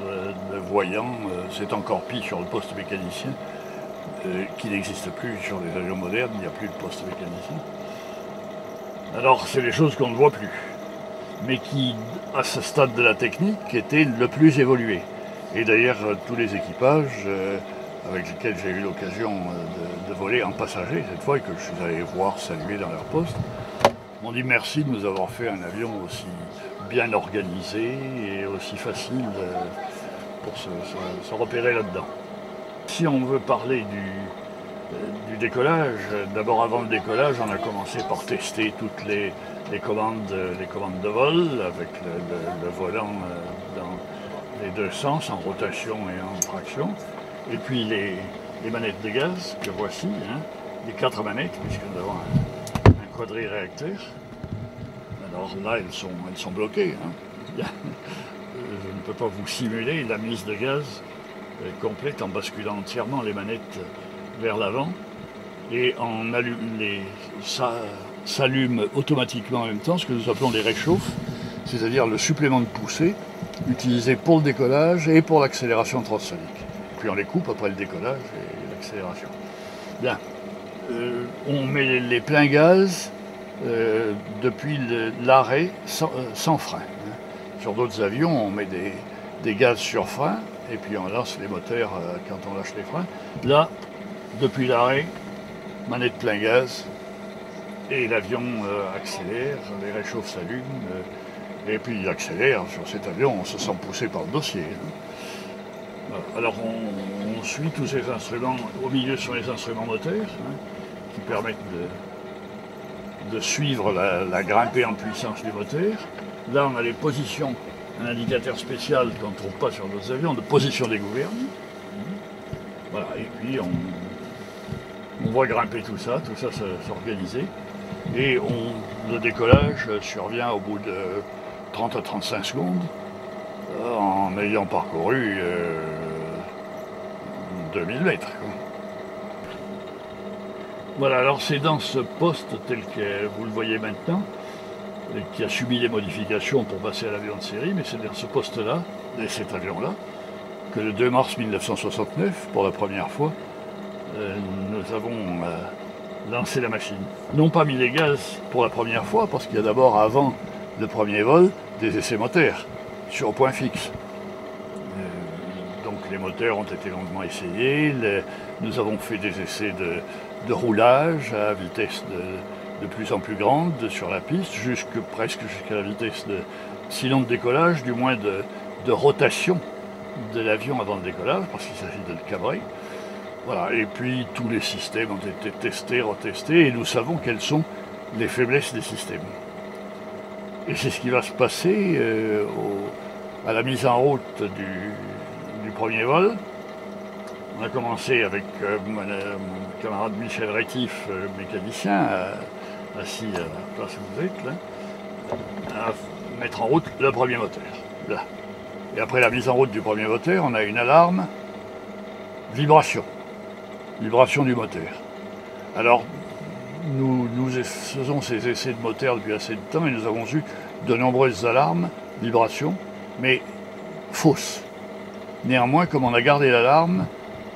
de voyants. C'est encore pire sur le poste mécanicien, qui n'existe plus sur les avions modernes, il n'y a plus de poste mécanicien. Alors c'est des choses qu'on ne voit plus, mais qui, à ce stade de la technique, étaient le plus évoluées. Et d'ailleurs, tous les équipages avec lesquels j'ai eu l'occasion de voler en passager cette fois, et que je suis allé voir saluer dans leur poste, m'ont dit merci de nous avoir fait un avion aussi bien organisé et aussi facile pour se repérer là-dedans. Si on veut parler du décollage. D'abord, avant le décollage, on a commencé par tester toutes les commandes de vol avec le volant dans les deux sens, en rotation et en traction. Et puis les manettes de gaz que voici, hein, les 4 manettes, puisque nous avons un quadri-réacteur. Alors là, elles sont bloquées. Hein. Je ne peux pas vous simuler la mise de gaz complète en basculant entièrement les manettes vers l'avant. Et ça s'allume automatiquement en même temps ce que nous appelons les réchauffes, c'est-à-dire le supplément de poussée utilisé pour le décollage et pour l'accélération transsonique. Puis on les coupe après le décollage et l'accélération. Bien, on met les pleins gaz depuis l'arrêt sans frein. Sur d'autres avions, on met des gaz sur frein et puis on lance les moteurs quand on lâche les freins. Là, depuis l'arrêt, manette plein gaz et l'avion accélère, les réchauffes s'allument et puis il accélère. Sur cet avion, on se sent poussé par le dossier. Alors on suit tous ces instruments, au milieu sur les instruments moteurs, hein, qui permettent de suivre la grimpée en puissance du moteur. Là on a les positions, un indicateur spécial qu'on ne trouve pas sur d'autres avions, de position des gouvernes. Voilà, et puis on voit grimper tout ça s'organiser. Et le décollage survient au bout de 30 à 35 secondes, en ayant parcouru 2000 mètres. Voilà, alors c'est dans ce poste tel que vous le voyez maintenant, qui a subi des modifications pour passer à l'avion de série, mais c'est dans ce poste-là, et cet avion-là, que le 2 mars 1969, pour la première fois, nous avons lancé la machine. Non pas mis les gaz pour la première fois, parce qu'il y a d'abord, avant le premier vol, des essais moteurs, sur point fixe. Donc les moteurs ont été longuement essayés, nous avons fait des essais de roulage à vitesse de plus en plus grande sur la piste, presque jusqu'à la vitesse sinon de décollage, du moins de rotation de l'avion avant le décollage, parce qu'il s'agit de le cabrer. Voilà, et puis tous les systèmes ont été testés, retestés, et nous savons quelles sont les faiblesses des systèmes. Et c'est ce qui va se passer à la mise en route du premier vol. On a commencé avec mon camarade Michel Rétif, mécanicien, assis à la place où vous êtes, là, à mettre en route le premier moteur. Là. Et après la mise en route du premier moteur, on a une alarme vibration du moteur. Alors, nous faisons ces essais de moteur depuis assez de temps et nous avons eu de nombreuses alarmes, vibrations, mais fausses. Néanmoins, comme on a gardé l'alarme,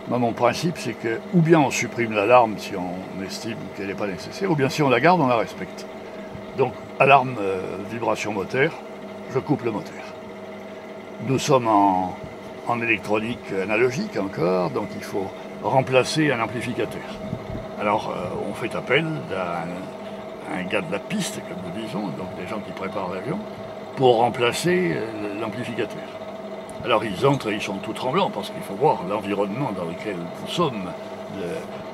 mon principe c'est que ou bien on supprime l'alarme si on estime qu'elle n'est pas nécessaire, ou bien si on la garde, on la respecte. Donc, alarme vibration moteur, je coupe le moteur. Nous sommes en électronique analogique encore, donc il faut remplacer un amplificateur. Alors on fait appel à un gars de la piste, comme nous disons, donc des gens qui préparent l'avion, pour remplacer l'amplificateur. Alors ils entrent et ils sont tout tremblants parce qu'il faut voir l'environnement dans lequel nous sommes.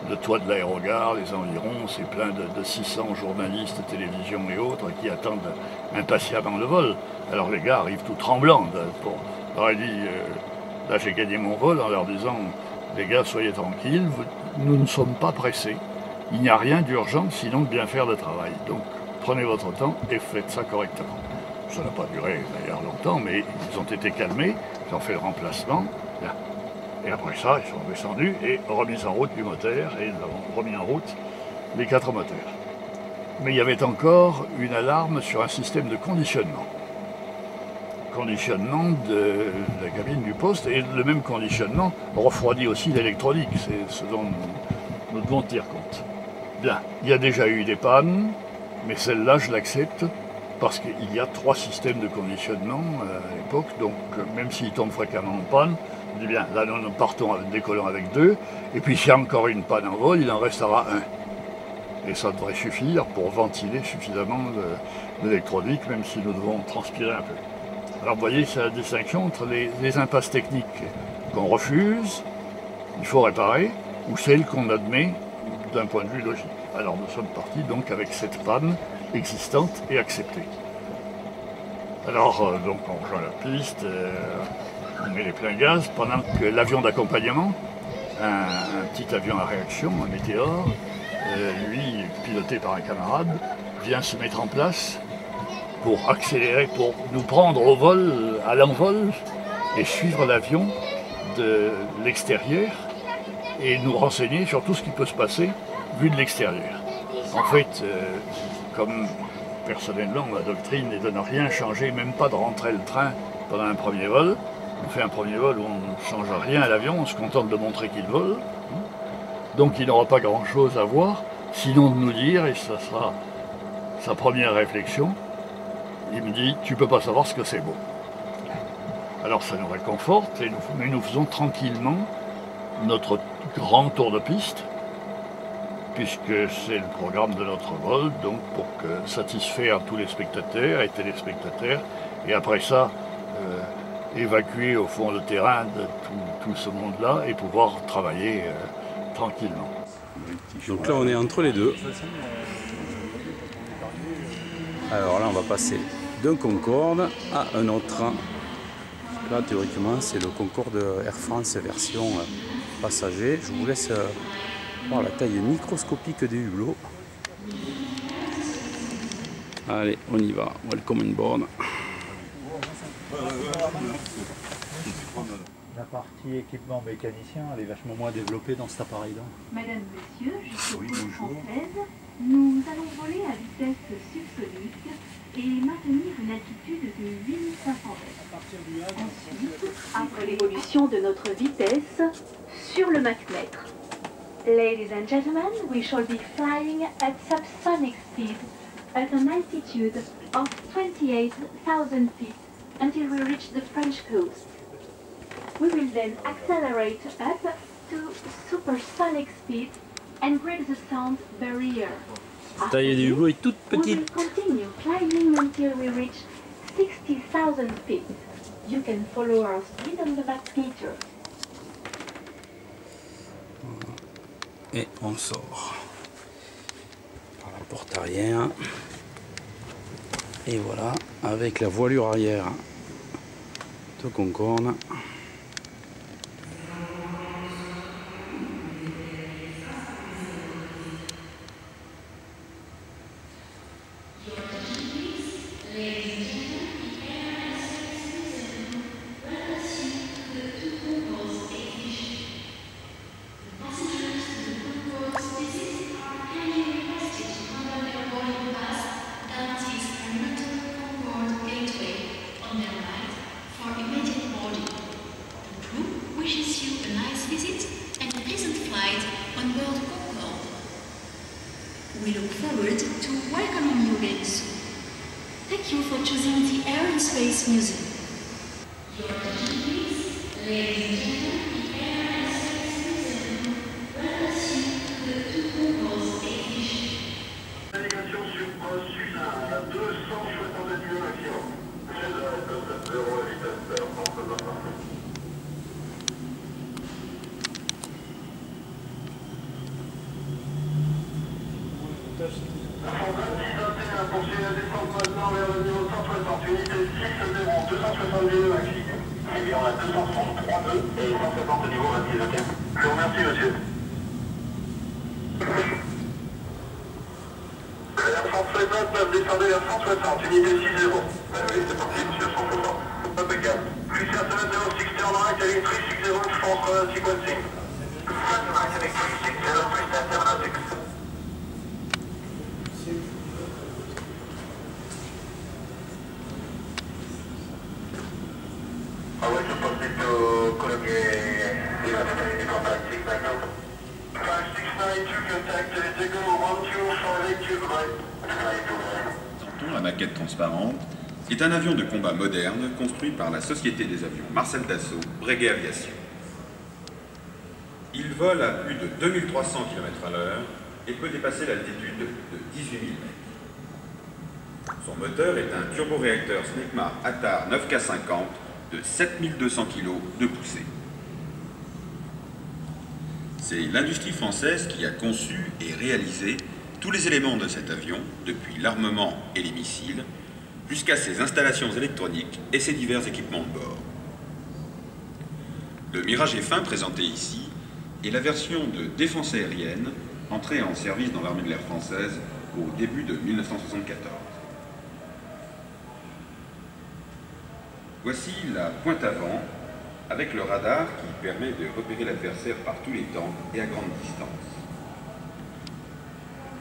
Le toit de l'aérogare, les environs, c'est plein de 600 journalistes, télévision et autres qui attendent impatiemment le vol. Alors les gars arrivent tout tremblants. On leur a dit, là j'ai gagné mon vol en leur disant, les gars soyez tranquilles, nous ne sommes pas pressés. Il n'y a rien d'urgent sinon de bien faire le travail. Donc prenez votre temps et faites ça correctement. Ça n'a pas duré d'ailleurs longtemps, mais ils ont été calmés, ils ont fait le remplacement. Là. Et après ça, ils sont descendus et remis en route du moteur, et nous avons remis en route les 4 moteurs. Mais il y avait encore une alarme sur un système de conditionnement. Conditionnement de la cabine du poste, et le même conditionnement refroidit aussi l'électronique, c'est ce dont nous devons tenir compte. Bien, il y a déjà eu des pannes, mais celle-là je l'accepte, parce qu'il y a 3 systèmes de conditionnement à l'époque, donc même s'ils tombent fréquemment en panne, on dit bien, là nous partons décollons avec 2, et puis s'il y a encore une panne en vol, il en restera 1. Et ça devrait suffire pour ventiler suffisamment l'électronique, même si nous devons transpirer un peu. Alors vous voyez, c'est la distinction entre les impasses techniques qu'on refuse, il faut réparer, ou celles qu'on admet d'un point de vue logique. Alors nous sommes partis donc avec cette panne existante et acceptée. Alors donc on rejoint la piste, on met les pleins gaz, pendant que l'avion d'accompagnement, un petit avion à réaction, un météore, lui piloté par un camarade, vient se mettre en place pour accélérer, pour nous prendre au vol, à l'envol, et suivre l'avion de l'extérieur et nous renseigner sur tout ce qui peut se passer vu de l'extérieur. En fait, comme personnellement, ma doctrine n'est de ne rien changer, même pas de rentrer le train pendant un premier vol. On fait un premier vol où on ne change rien à l'avion, on se contente de montrer qu'il vole. Donc il n'aura pas grand-chose à voir, sinon de nous dire, et ça sera sa première réflexion, il me dit « tu peux pas savoir ce que c'est beau ». Alors ça nous réconforte, mais nous faisons tranquillement notre grand tour de piste, puisque c'est le programme de notre vol, donc pour satisfaire tous les spectateurs et téléspectateurs, et après ça, évacuer au fond le terrain de tout ce monde-là et pouvoir travailler tranquillement. Donc là on est entre les deux. Alors là on va passer d'un Concorde à un autre. Là théoriquement c'est le Concorde Air France version passager. Je vous laisse voir la taille microscopique des hublots. Allez on y va, welcome on board. La partie équipement mécanicien, elle est vachement moins développée dans cet appareil-là. Mesdames, Messieurs, je suis française. Nous allons voler à vitesse subsonique et maintenir une altitude de 8500 mètres. Ensuite, après l'évolution de notre vitesse sur le mach-mètre. Ladies and gentlemen, we shall be flying at subsonic speed at an altitude of 28,000 feet until we reach the French coast. We will then accelerate up to supersonic speed and break the sound barrier. La taille des hublots est toute petite. We will continue climbing until we reach 60,000 feet. You can follow our speed on the map meter. Et on sort par la porte arrière. Et voilà, avec la voilure arrière de Concorde. We look forward to welcoming you again soon. Thank you for choosing the Air and Space Museum. Navigation sur poste suisse à 260 km maximum. C'est 0 vitesse poursuit la descente maintenant vers le niveau 160, unité 6-0, 270 maximum. Et bien on a 233 nœuds et 160 au niveau 26 ok. Je vous remercie monsieur. Air France 59, descendez vers 160, unité 6-0. Oui, c'est parti monsieur, 160. Impeccable. Christian 70, 60 right, heading 360, France sequencing. Front right, heading 360, Christian 76. Ah ouais, je pense plutôt Colombier, il va faire des contacts 692. 5692, contact Tego 12482, right. La maquette transparente est un avion de combat moderne construit par la société des avions Marcel Dassault, Breguet Aviation. Il vole à plus de 2300 km/h et peut dépasser l'altitude de 18 000 mètres. Son moteur est un turboréacteur Snecmar Attar 9K50 de 7200 kg de poussée. C'est l'industrie française qui a conçu et réalisé tous les éléments de cet avion, depuis l'armement et les missiles, jusqu'à ses installations électroniques et ses divers équipements de bord. Le Mirage F1 présenté ici est la version de défense aérienne entrée en service dans l'armée de l'air française au début de 1974. Voici la pointe avant avec le radar qui permet de repérer l'adversaire par tous les temps et à grande distance.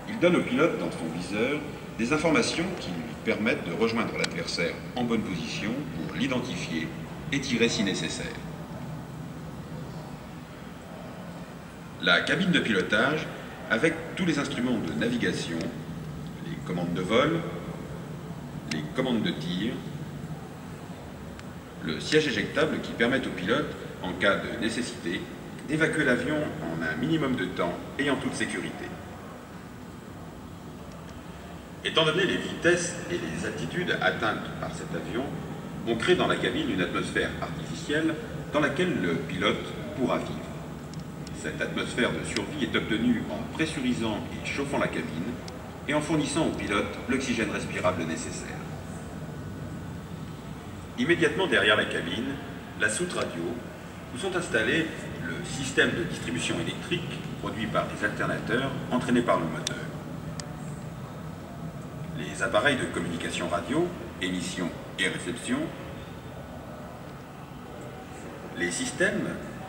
Il donne au pilote dans son viseur des informations qui lui permettent de rejoindre l'adversaire en bonne position pour l'identifier et tirer si nécessaire. La cabine de pilotage avec tous les instruments de navigation, les commandes de vol, les commandes de tir, le siège éjectable qui permet au pilote, en cas de nécessité, d'évacuer l'avion en un minimum de temps et en toute sécurité. Étant donné les vitesses et les altitudes atteintes par cet avion, on crée dans la cabine une atmosphère artificielle dans laquelle le pilote pourra vivre. Cette atmosphère de survie est obtenue en pressurisant et chauffant la cabine et en fournissant au pilote l'oxygène respirable nécessaire. Immédiatement derrière la cabine, la soute radio, où sont installés le système de distribution électrique produit par des alternateurs entraînés par le moteur. Les appareils de communication radio, émission et réception, les systèmes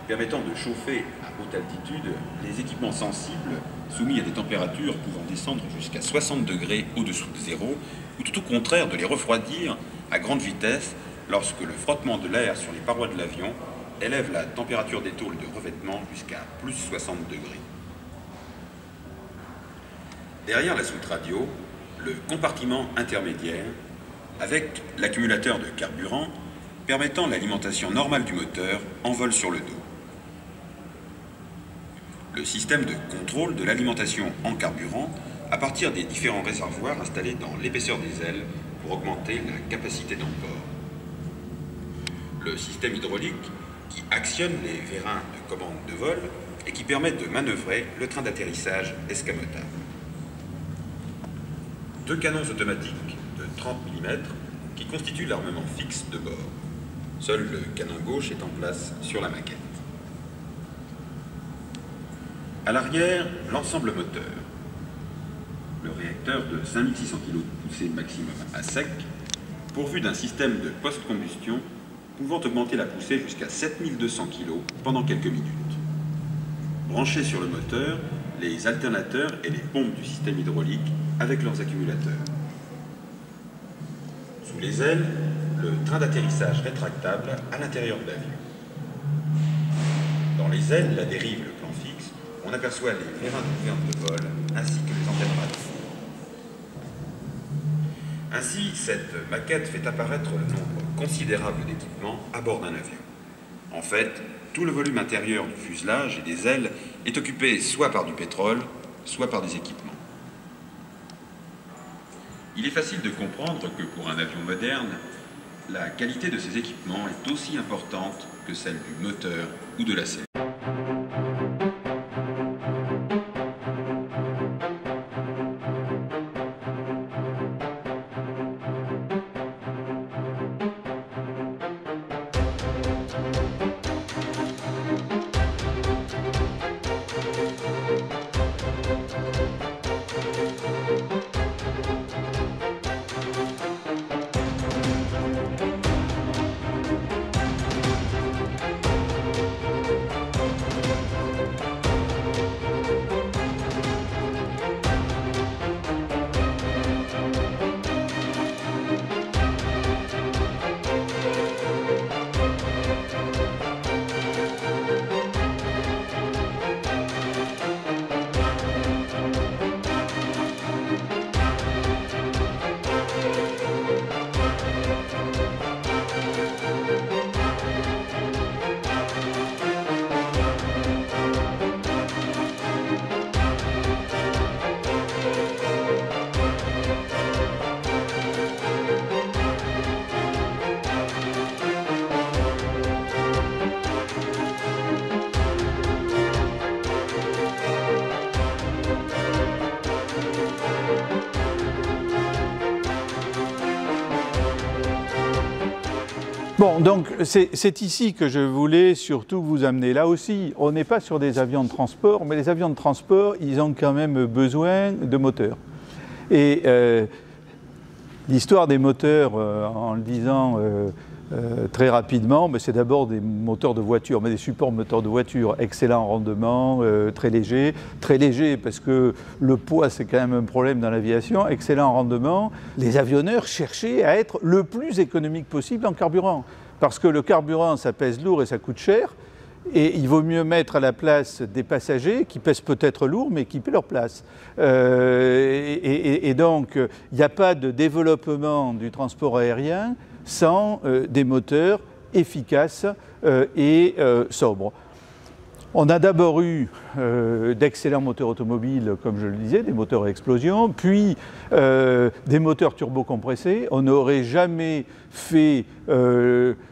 permettant de chauffer à haute altitude les équipements sensibles soumis à des températures pouvant descendre jusqu'à 60 degrés au-dessous de zéro, ou tout au contraire de les refroidir à grande vitesse lorsque le frottement de l'air sur les parois de l'avion élève la température des tôles de revêtement jusqu'à plus 60 degrés. Derrière la soute radio, le compartiment intermédiaire avec l'accumulateur de carburant permettant l'alimentation normale du moteur en vol sur le dos. Le système de contrôle de l'alimentation en carburant à partir des différents réservoirs installés dans l'épaisseur des ailes pour augmenter la capacité d'emport. Le système hydraulique qui actionne les vérins de commande de vol et qui permet de manœuvrer le train d'atterrissage escamotable. 2 canons automatiques de 30 mm qui constituent l'armement fixe de bord. Seul le canon gauche est en place sur la maquette. À l'arrière, l'ensemble moteur. Le réacteur de 5600 kg de poussée maximum à sec, pourvu d'un système de post-combustion pouvant augmenter la poussée jusqu'à 7200 kg pendant quelques minutes. Branchés sur le moteur, les alternateurs et les pompes du système hydraulique avec leurs accumulateurs. Sous les ailes, le train d'atterrissage rétractable à l'intérieur de l'avion. Dans les ailes, la dérive, le plan fixe, on aperçoit les vérins de gouverne de vol ainsi que les antennes radio. Ainsi, cette maquette fait apparaître le nombre considérable d'équipements à bord d'un avion. En fait, tout le volume intérieur du fuselage et des ailes est occupé soit par du pétrole, soit par des équipements. Il est facile de comprendre que pour un avion moderne, la qualité de ses équipements est aussi importante que celle du moteur ou de la selle. Bon, donc c'est ici que je voulais surtout vous amener. Là aussi, on n'est pas sur des avions de transport, mais les avions de transport, ils ont quand même besoin de moteurs. Et l'histoire des moteurs, en le disant très rapidement, c'est d'abord des moteurs de voiture, mais des supports moteurs de voiture, excellent rendement, très léger parce que le poids c'est quand même un problème dans l'aviation, excellent rendement. Les avionneurs cherchaient à être le plus économique possible en carburant, parce que le carburant ça pèse lourd et ça coûte cher, et il vaut mieux mettre à la place des passagers qui pèsent peut-être lourd mais qui paient leur place. Et donc il n'y a pas de développement du transport aérien sans des moteurs efficaces et sobres. On a d'abord eu d'excellents moteurs automobiles, comme je le disais, des moteurs à explosion, puis des moteurs turbocompressés. On n'aurait jamais fait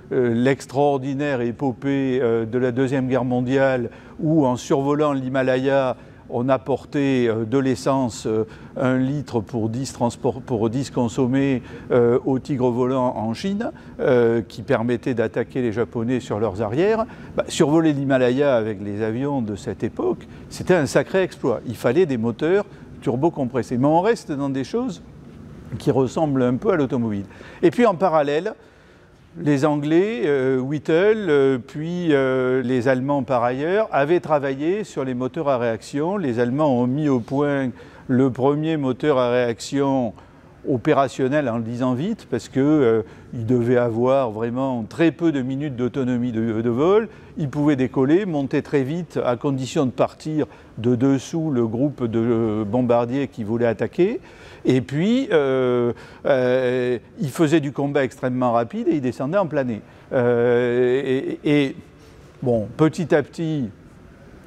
l'extraordinaire épopée de la Deuxième Guerre mondiale où, en survolant l'Himalaya, on apportait de l'essence 1 litre pour 10 consommés au tigre volant en Chine, qui permettait d'attaquer les Japonais sur leurs arrières. Survoler l'Himalaya avec les avions de cette époque, c'était un sacré exploit. Il fallait des moteurs turbocompressés. Mais on reste dans des choses qui ressemblent un peu à l'automobile. Et puis en parallèle, les Anglais, Whittle, puis les Allemands par ailleurs, avaient travaillé sur les moteurs à réaction. Les Allemands ont mis au point le premier moteur à réaction opérationnel, en le disant vite, parce qu'ils devaient avoir vraiment très peu de minutes d'autonomie de vol. Ils pouvaient décoller, monter très vite, à condition de partir de dessous le groupe de bombardiers qui voulaient attaquer. Et puis, il faisait du combat extrêmement rapide et il descendait en planée. Bon, petit à petit,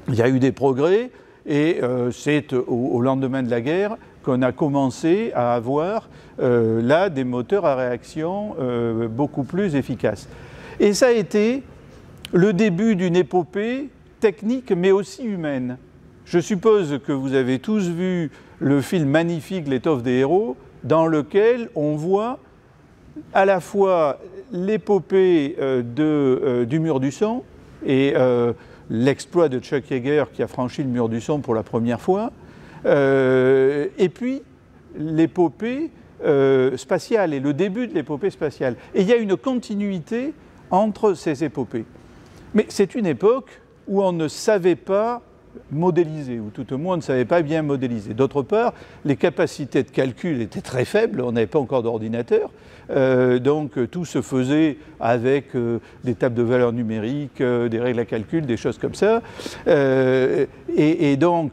il y a eu des progrès et c'est au lendemain de la guerre qu'on a commencé à avoir là des moteurs à réaction beaucoup plus efficaces. Et ça a été le début d'une épopée technique mais aussi humaine. Je suppose que vous avez tous vu le film magnifique L'étoffe des héros, dans lequel on voit à la fois l'épopée du mur du son et l'exploit de Chuck Yeager qui a franchi le mur du son pour la première fois, et puis l'épopée spatiale et le début de l'épopée spatiale. Et il y a une continuité entre ces épopées. Mais c'est une époque où on ne savait pas modéliser, ou tout au moins on ne savait pas bien modéliser. D'autre part, les capacités de calcul étaient très faibles, on n'avait pas encore d'ordinateur, donc tout se faisait avec des tables de valeurs numériques, des règles à calcul, des choses comme ça, et donc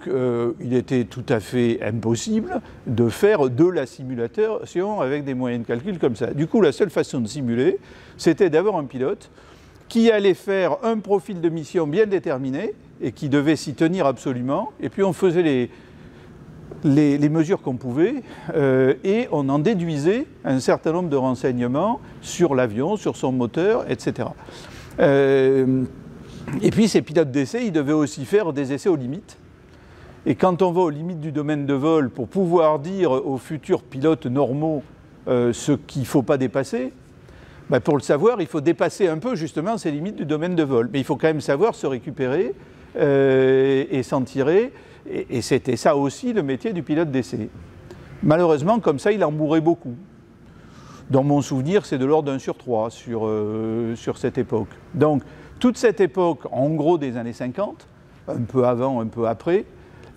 il était tout à fait impossible de faire de la simulation avec des moyens de calcul comme ça. Du coup, la seule façon de simuler, c'était d'avoir un pilote qui allait faire un profil de mission bien déterminé et qui devait s'y tenir absolument. Et puis on faisait les mesures qu'on pouvait et on en déduisait un certain nombre de renseignements sur l'avion, sur son moteur, etc. Et puis ces pilotes d'essai, ils devaient aussi faire des essais aux limites. Et quand on va aux limites du domaine de vol pour pouvoir dire aux futurs pilotes normaux ce qu'il ne faut pas dépasser, pour le savoir, il faut dépasser un peu justement ces limites du domaine de vol. Mais il faut quand même savoir se récupérer et s'en tirer. Et c'était ça aussi le métier du pilote d'essai. Malheureusement, comme ça, il en mourait beaucoup. Dans mon souvenir, c'est de l'ordre d'1 sur 3 sur cette époque. Donc, toute cette époque, en gros des années 50, un peu avant, un peu après,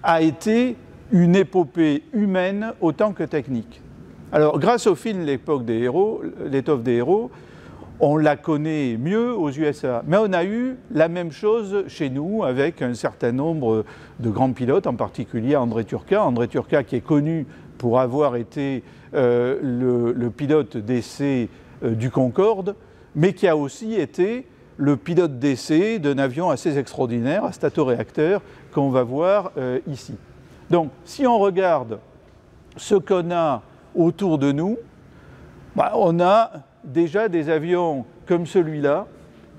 a été une épopée humaine autant que technique. Alors, grâce au film L'étoffe des héros, on la connaît mieux aux USA. Mais on a eu la même chose chez nous avec un certain nombre de grands pilotes, en particulier André Turca. André Turca qui est connu pour avoir été le pilote d'essai du Concorde, mais qui a aussi été le pilote d'essai d'un avion assez extraordinaire, à statoréacteur, qu'on va voir ici. Donc, si on regarde ce qu'on a autour de nous, on a déjà des avions comme celui-là,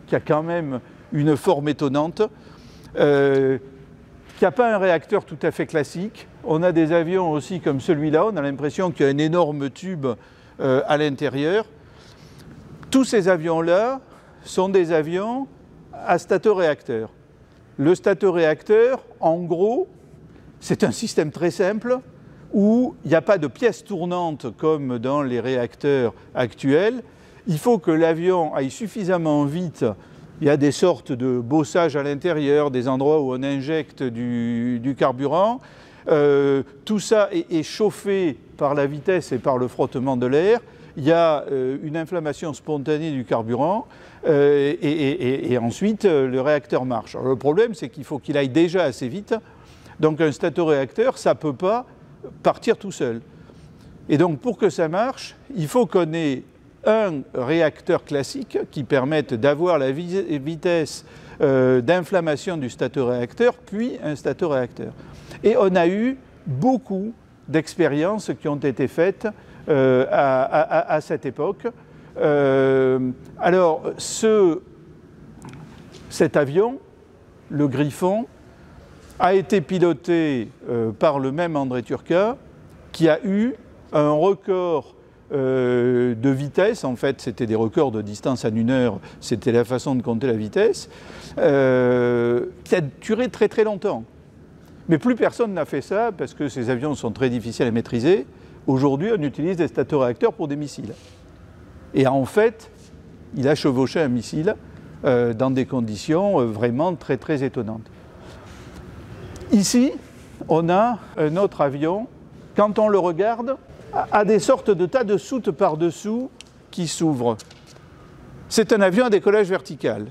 qui a quand même une forme étonnante, qui n'a pas un réacteur tout à fait classique. On a des avions aussi comme celui-là, on a l'impression qu'il y a un énorme tube à l'intérieur. Tous ces avions-là sont des avions à stateur-réacteur. Le stateur-réacteur, en gros, c'est un système très simple où il n'y a pas de pièces tournantes comme dans les réacteurs actuels. Il faut que l'avion aille suffisamment vite. Il y a des sortes de bossages à l'intérieur, des endroits où on injecte du carburant. Tout ça est chauffé par la vitesse et par le frottement de l'air. Il y a une inflammation spontanée du carburant et ensuite le réacteur marche. Alors, le problème, c'est qu'il faut qu'il aille déjà assez vite. Donc un stateur-réacteur, ça ne peut pas partir tout seul. Et donc pour que ça marche, il faut qu'on ait un réacteur classique qui permette d'avoir la vitesse d'inflammation du stateur-réacteur, puis un stateur-réacteur. Et on a eu beaucoup d'expériences qui ont été faites à cette époque. Alors cet avion, le Griffon, a été piloté par le même André Turca, qui a eu un record de vitesse. En fait, c'était des records de distance en 1 heure, c'était la façon de compter la vitesse, qui a duré très très longtemps. Mais plus personne n'a fait ça, parce que ces avions sont très difficiles à maîtriser. Aujourd'hui, on utilise des stateur-réacteurs pour des missiles. Et en fait, il a chevauché un missile dans des conditions vraiment très très étonnantes. Ici, on a un autre avion, quand on le regarde, a des sortes de tas de soutes par-dessous qui s'ouvrent. C'est un avion à décollage vertical.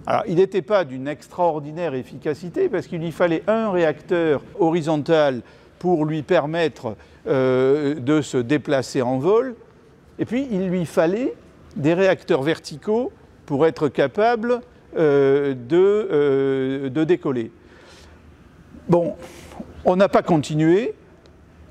Alors, il n'était pas d'une extraordinaire efficacité parce qu'il lui fallait un réacteur horizontal pour lui permettre de se déplacer en vol, et puis il lui fallait des réacteurs verticaux pour être capable de décoller. Bon, on n'a pas continué.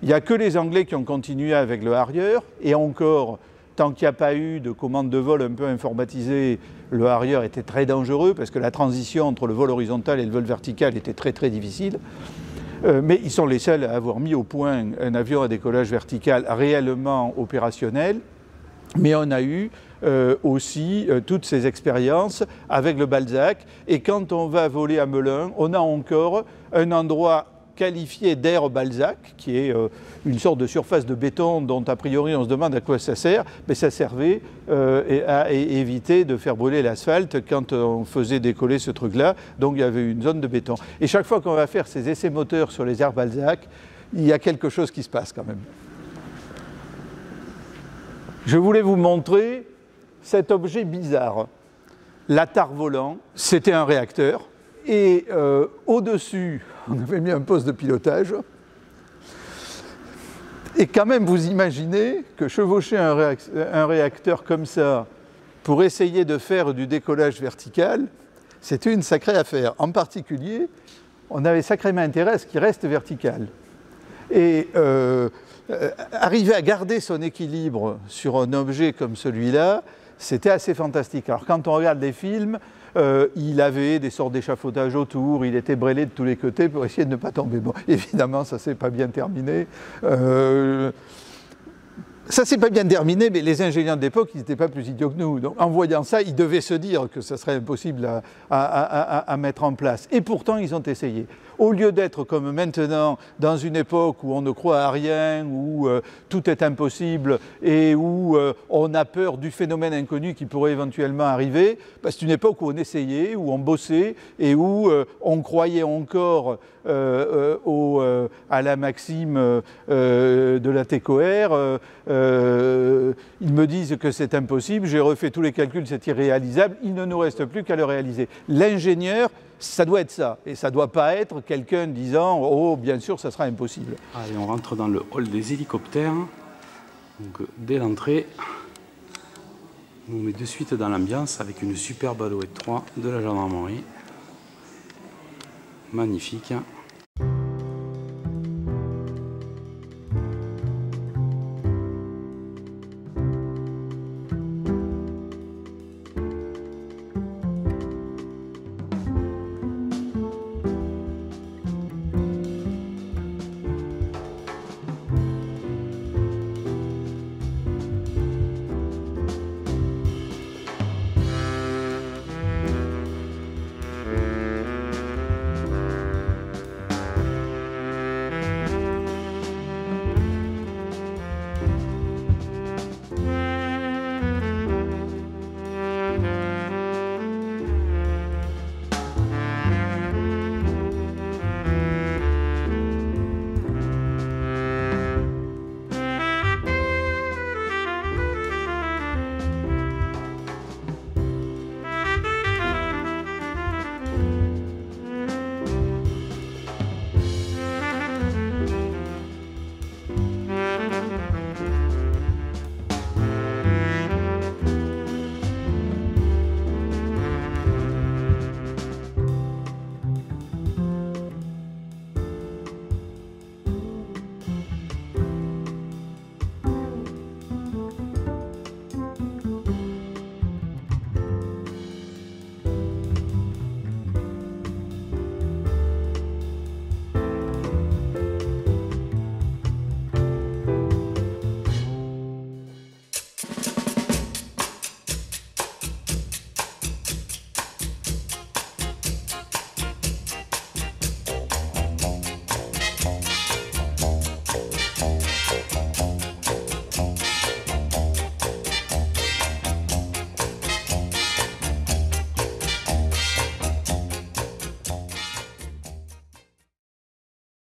Il n'y a que les Anglais qui ont continué avec le Harrier. Et encore, tant qu'il n'y a pas eu de commande de vol un peu informatisée, le Harrier était très dangereux parce que la transition entre le vol horizontal et le vol vertical était très très difficile. Mais ils sont les seuls à avoir mis au point un avion à décollage vertical réellement opérationnel. Mais on a eu aussi toutes ces expériences avec le Balzac. Et quand on va voler à Melun, on a encore un endroit qualifié d'air Balzac, qui est une sorte de surface de béton dont a priori on se demande à quoi ça sert. Mais ça servait à éviter de faire brûler l'asphalte quand on faisait décoller ce truc-là. Donc il y avait une zone de béton. Et chaque fois qu'on va faire ces essais moteurs sur les airs Balzac, il y a quelque chose qui se passe quand même. Je voulais vous montrer cet objet bizarre. L'ATAR volant, c'était un réacteur. Et au-dessus, on avait mis un poste de pilotage. Et quand même, vous imaginez que chevaucher un réacteur comme ça pour essayer de faire du décollage vertical, c'était une sacrée affaire. En particulier, on avait sacrément intérêt à ce qu'il reste vertical. Et arriver à garder son équilibre sur un objet comme celui-là, c'était assez fantastique. Alors quand on regarde les films, il avait des sortes d'échafaudages autour, il était brêlé de tous les côtés pour essayer de ne pas tomber. Bon, évidemment, ça ne s'est pas bien terminé. Ça ne s'est pas bien terminé, mais les ingénieurs d'époque, ils n'étaient pas plus idiots que nous. Donc, en voyant ça, ils devaient se dire que ça serait impossible à mettre en place. Et pourtant, ils ont essayé. Au lieu d'être comme maintenant, dans une époque où on ne croit à rien, où tout est impossible et où on a peur du phénomène inconnu qui pourrait éventuellement arriver, bah, c'est une époque où on essayait, où on bossait et où on croyait encore à la maxime de la TCOR. Ils me disent que c'est impossible, j'ai refait tous les calculs, c'est irréalisable, il ne nous reste plus qu'à le réaliser. L'ingénieur, ça doit être ça, et ça ne doit pas être quelqu'un disant « Oh, bien sûr, ça sera impossible ». Allez, on rentre dans le hall des hélicoptères. Donc, dès l'entrée, on nous met de suite dans l'ambiance avec une superbe Alouette 3 de la gendarmerie. Magnifique.